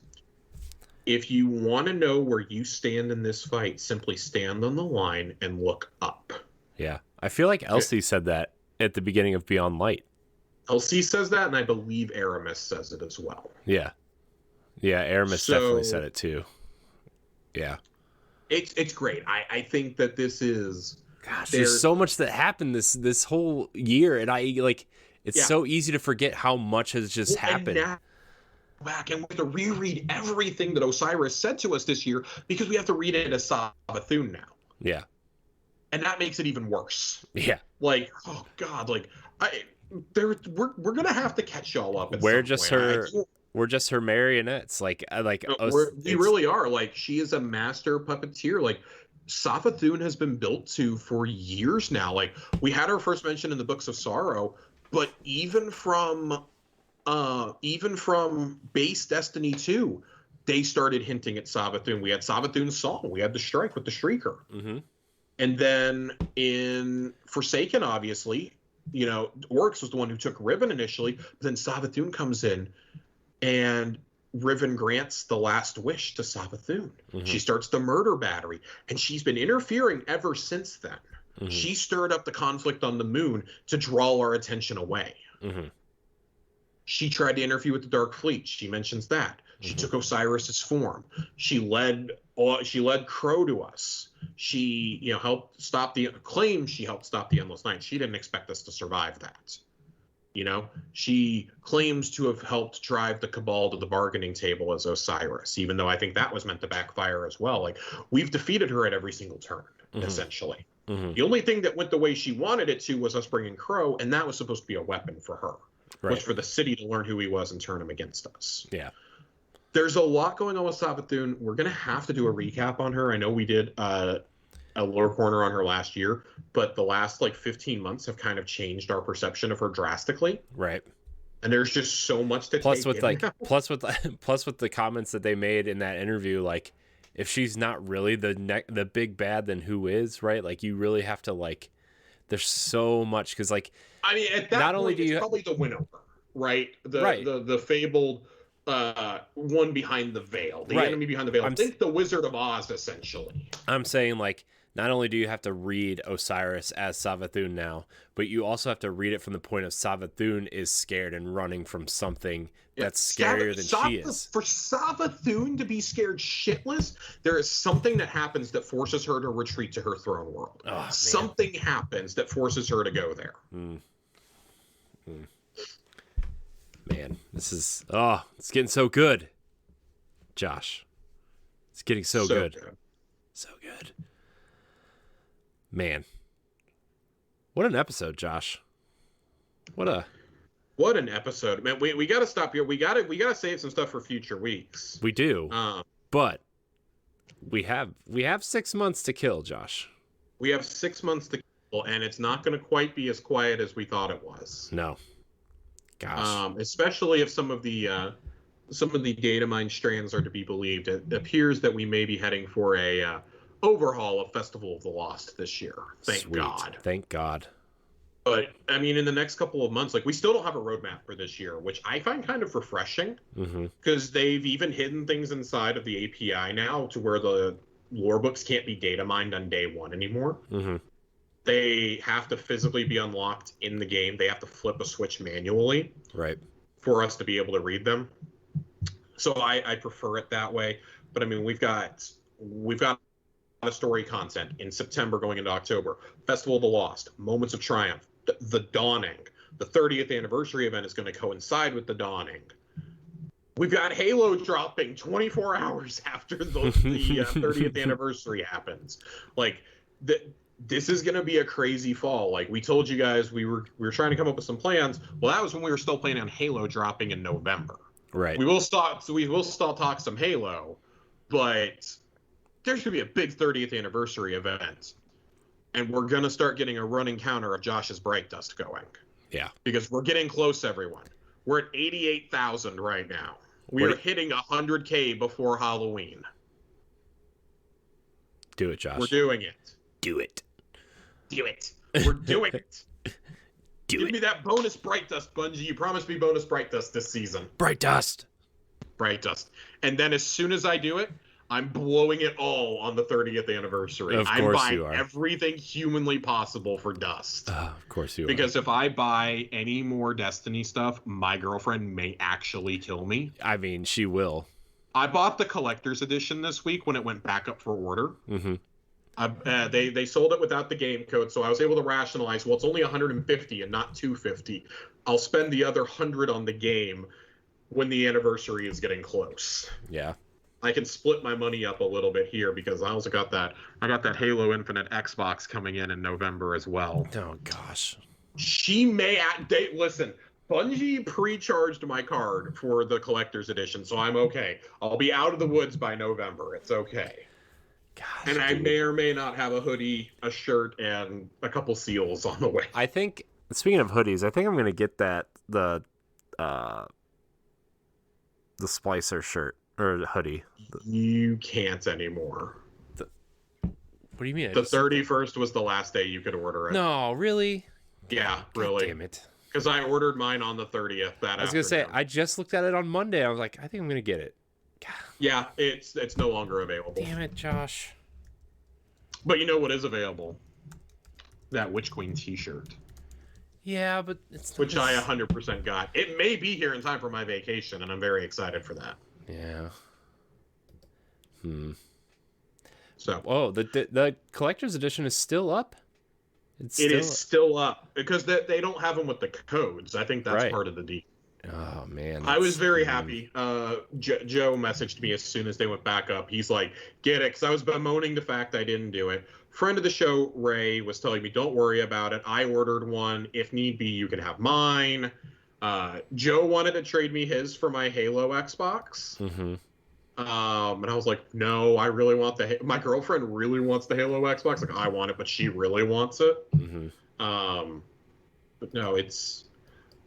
if you want to know where you stand in this fight, simply stand on the line and look up.
Yeah. I feel like Elsie said that at the beginning of Beyond Light.
Elsie says that, and I believe Aramis says it as well.
Yeah. Yeah, Aramis definitely said it too. Yeah.
It's great. I think that this is...
Gosh, there's so much that happened this whole year, and it's so easy to forget how much has just happened.
And now, back and we have to reread everything that Osiris said to us this year because we have to read it as Savathun now.
Yeah.
And that makes it even worse.
Yeah.
Like, oh God, like we're gonna have to catch y'all up.
We're just her marionettes.
We really are. Like, she is a master puppeteer. Like, Savathun has been built to for years now. Like, we had her first mention in the Books of Sorrow, but even from base Destiny 2, they started hinting at Savathun. We had Savathun's song. We had the strike with the Shrieker.
Mm-hmm.
And then in Forsaken, obviously, Oryx was the one who took Riven initially, but then Savathun comes in and Riven grants the last wish to Savathun. Mm-hmm. She starts the murder battery, and she's been interfering ever since then. Mm-hmm. She stirred up the conflict on the moon to draw our attention away. Mm-hmm. She tried to interfere with the Dark Fleet. She mentions that. She mm-hmm. took Osiris's form. She led Crow to us. She, helped stop she helped stop the Endless Night. She didn't expect us to survive that. She claims to have helped drive the Cabal to the bargaining table as Osiris, even though I think that was meant to backfire as well. Like, we've defeated her at every single turn, mm-hmm. essentially. Mm-hmm. The only thing that went the way she wanted it to was us bringing Crow, and that was supposed to be a weapon for her. Right. Was for the city to learn who he was and turn him against us.
Yeah.
There's a lot going on with Savathun. We're going to have to do a recap on her. I know we did a lore corner on her last year, but the last 15 months have kind of changed our perception of her drastically.
Right.
And there's just so much to
plus
take
with
in.
plus with the comments that they made in that interview, if she's not really the big bad, then who is, right? Like, you really have to there's so much, because at
that not point, only do you probably the Winnower, right? The fabled one behind the veil, the enemy behind the veil. I think the Wizard of Oz, essentially. I'm
saying not only do you have to read Osiris as Savathun now, but you also have to read it from the point of Savathun is scared and running from something that's scarier than she is.
For Savathun to be scared shitless, there is something that happens that forces her to retreat to her throne world. Oh, something happens that forces her to go there.
Mm. Mm. Man, this is it's getting so good, Josh. It's getting so good. So good. Man. What an episode, Josh. What
an episode. Man, we got to stop here. We got to save some stuff for future weeks.
We do. But we have 6 months to kill, Josh.
We have 6 months to kill, and it's not going to quite be as quiet as we thought it was.
No. Gosh.
Especially if some of the data mine strands are to be believed. It appears that we may be heading for a overhaul of Festival of the Lost this year. Thank God.
Thank God.
But in the next couple of months, we still don't have a roadmap for this year, which I find kind of refreshing, because they've even hidden things inside of the API now to where the lore books can't be data mined on day one anymore. Mm-hmm. They have to physically be unlocked in the game. They have to flip a switch manually,
right,
for us to be able to read them. So I prefer it that way. But we've got a lot of story content in September going into October. Festival of the Lost, Moments of Triumph, the Dawning. The 30th anniversary event is going to coincide with the Dawning. We've got Halo dropping 24 hours after the 30th anniversary happens. This is going to be a crazy fall. We told you guys we were trying to come up with some plans. Well, that was when we were still planning on Halo dropping in November.
Right.
We will still talk some Halo, but there's going to be a big 30th anniversary event, and we're going to start getting a running counter of Josh's Bright Dust going.
Yeah.
Because we're getting close, everyone. We're at 88,000 right now. We are hitting 100K before Halloween.
Do it, Josh.
We're doing it.
Do it.
Do it. We're doing it.
Give
me that bonus Bright Dust, Bungie. You promised me bonus Bright Dust this season.
Bright Dust.
Bright Dust. And then as soon as I do it, I'm blowing it all on the 30th anniversary. I'm buying everything humanly possible for Dust.
Of course you are.
Because if I buy any more Destiny stuff, my girlfriend may actually kill me.
I mean, she will.
I bought the collector's edition this week when it went back up for order.
Mm-hmm.
They sold it without the game code, so I was able to rationalize, well, it's only 150 and not 250. I'll spend the other 100 on the game when the anniversary is getting close.
Yeah.
I can split my money up a little bit here because I also got that Halo Infinite Xbox coming in November as well.
Oh gosh.
She may listen. Bungie pre-charged my card for the collector's edition, so I'm okay. I'll be out of the woods by November. It's okay.
Gosh,
and I may or may not have a hoodie, a shirt, and a couple seals on the way.
I think, speaking of hoodies, I think I'm gonna get the Splicer shirt or hoodie.
You can't anymore.
What do you mean?
The 31st was the last day you could order it.
No, really?
Yeah,
God
really.
Damn it.
Because I ordered mine on the 30th.
I was gonna say, I just looked at it on Monday. I was like, I think I'm gonna get it. God.
Yeah, it's no longer available.
Damn it, Josh.
But you know what is available? That Witch Queen T-shirt.
Yeah, but it's
which I 100% got. It may be here in time for my vacation, and I'm very excited for that.
Yeah.
So.
The collector's edition is still up.
It is still up because they don't have them with the codes. I think that's part of the deal.
Oh man,
I was very happy. Joe messaged me as soon as they went back up. He's like, "Get it," because I was bemoaning the fact I didn't do it. Friend of the show, Ray, was telling me, "Don't worry about it. I ordered one. If need be, you can have mine." Joe wanted to trade me his for my Halo Xbox.
Mm-hmm.
And I was like, "No, I really want my girlfriend really wants the Halo Xbox. Like, I want it, but she really wants it."
Mm-hmm.
But no,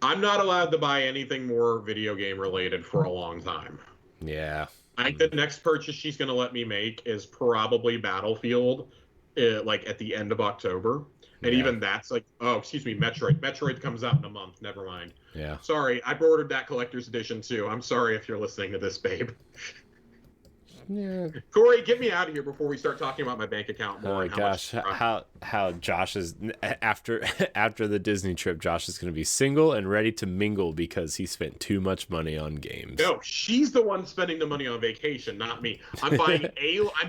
I'm not allowed to buy anything more video game related for a long time.
Yeah.
I think the next purchase she's going to let me make is probably Battlefield, like at the end of October. And even that's like, Metroid. Metroid comes out in a month. Never mind.
Yeah.
Sorry, I ordered that collector's edition too. I'm sorry if you're listening to this, babe.
Yeah.
Corey, get me out of here before we start talking about my bank account more.
Oh my gosh, how Josh is after the Disney trip. Josh is going to be single and ready to mingle because he spent too much money on games.
No, she's the one spending the money on vacation, not me. I'm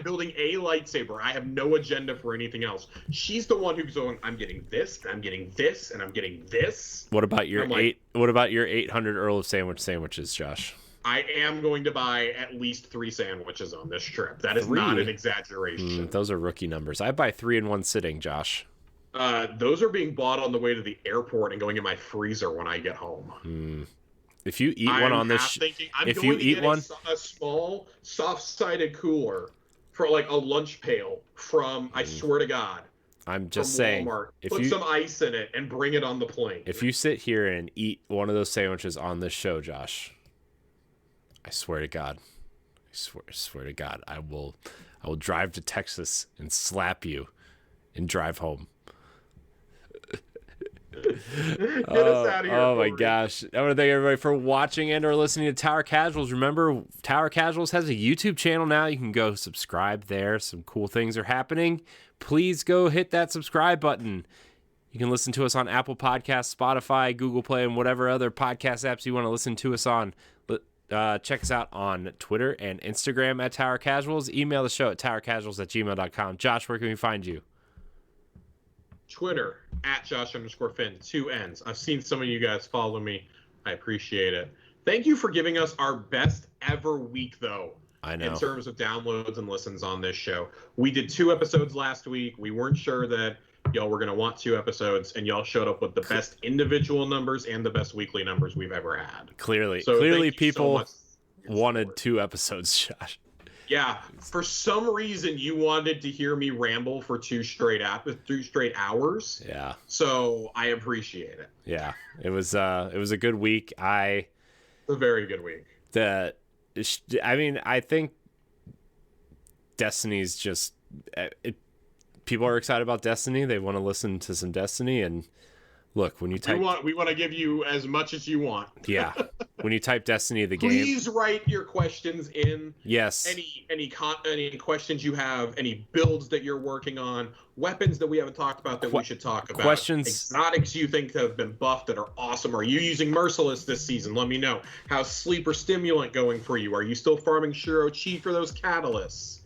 building a lightsaber. I have no agenda for anything else. She's the one who's going, I'm getting this, and I'm getting this, and I'm getting this.
What about your What about your 800 Earl of sandwiches, Josh?
I am going to buy at least 3 sandwiches on this trip. That is not an exaggeration.
Those are rookie numbers. I buy 3 in one sitting, Josh.
Those are being bought on the way to the airport and going in my freezer when I get home.
If you eat one on this,
if you eat one, a small soft-sided cooler for like a lunch pail from, I swear to God,
I'm just saying,
Walmart. Put some ice in it and bring it on the plane.
If you sit here and eat one of those sandwiches on this show, Josh, I swear to God, I swear to God, I will drive to Texas and slap you and drive home.
Get us out of here.
Oh my gosh. I want to thank everybody for watching and or listening to Tower Casuals. Remember, Tower Casuals has a YouTube channel now. You can go subscribe there. Some cool things are happening. Please go hit that subscribe button. You can listen to us on Apple Podcasts, Spotify, Google Play, and whatever other podcast apps you want to listen to us on. Check us out on Twitter and Instagram at Tower Casuals. Email the show at towercasuals@gmail.com. Josh, where can we find you?
Twitter at Josh_Finn, 2 N's. I've seen some of you guys follow me. I appreciate it. Thank you for giving us our best ever week, though.
I know.
In terms of downloads and listens on this show. We did 2 episodes last week. We weren't sure that y'all were going to want 2 episodes, and y'all showed up with the best individual numbers and the best weekly numbers we've ever had.
Clearly people wanted 2 episodes, Josh.
Yeah, for some reason you wanted to hear me ramble for 2 straight hours.
Yeah.
So I appreciate it.
Yeah, it was a good week.
A very good week.
I think Destiny's just people are excited about Destiny. They want to listen to some Destiny, and look, when you type,
we want to give you as much as you want.
Yeah, when you type Destiny, the game.
Please write your questions in.
Yes.
Any questions you have, any builds that you're working on, weapons that we haven't talked about that we should talk about.
Questions.
Exotics you think have been buffed that are awesome. Are you using Merciless this season? Let me know. How's Sleeper Stimulant going for you? Are you still farming Shuro Chi for those catalysts?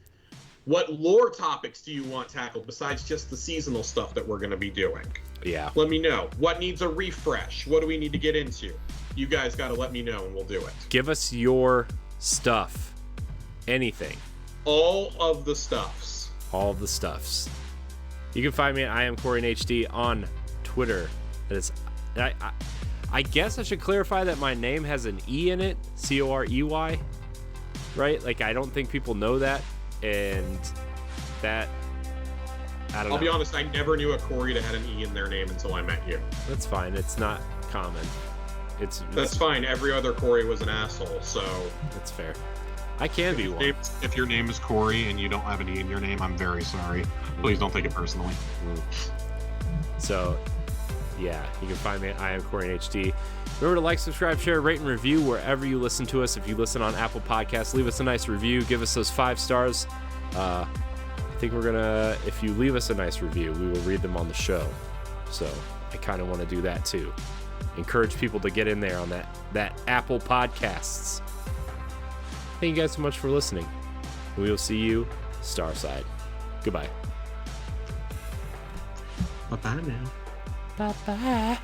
What lore topics do you want tackled besides just the seasonal stuff that we're going to be doing?
Yeah.
Let me know. What needs a refresh? What do we need to get into? You guys got to let me know and we'll do it.
Give us your stuff. Anything.
All of the stuffs.
All of the stuffs. You can find me at I am Corey in HD on Twitter. That is, I guess I should clarify that my name has an E in it. Corey. Right? Like, I don't think people know that. And that, I don't know.
I'll be honest, I never knew a Corey that had an E in their name until I met you.
That's fine. It's not common.
That's fine. Every other Corey was an asshole, so...
That's fair. I can be one.
If your name is Corey and you don't have an E in your name, I'm very sorry. Please don't take it personally.
So, yeah, you can find me at I am Corey in HD. Remember to like, subscribe, share, rate, and review wherever you listen to us. If you listen on Apple Podcasts, leave us a nice review. Give us those 5 stars. I think we're going to, if you leave us a nice review, we will read them on the show. So I kind of want to do that too. Encourage people to get in there on that Apple Podcasts. Thank you guys so much for listening. We will see you Starside. Goodbye.
Bye-bye now.
Bye-bye.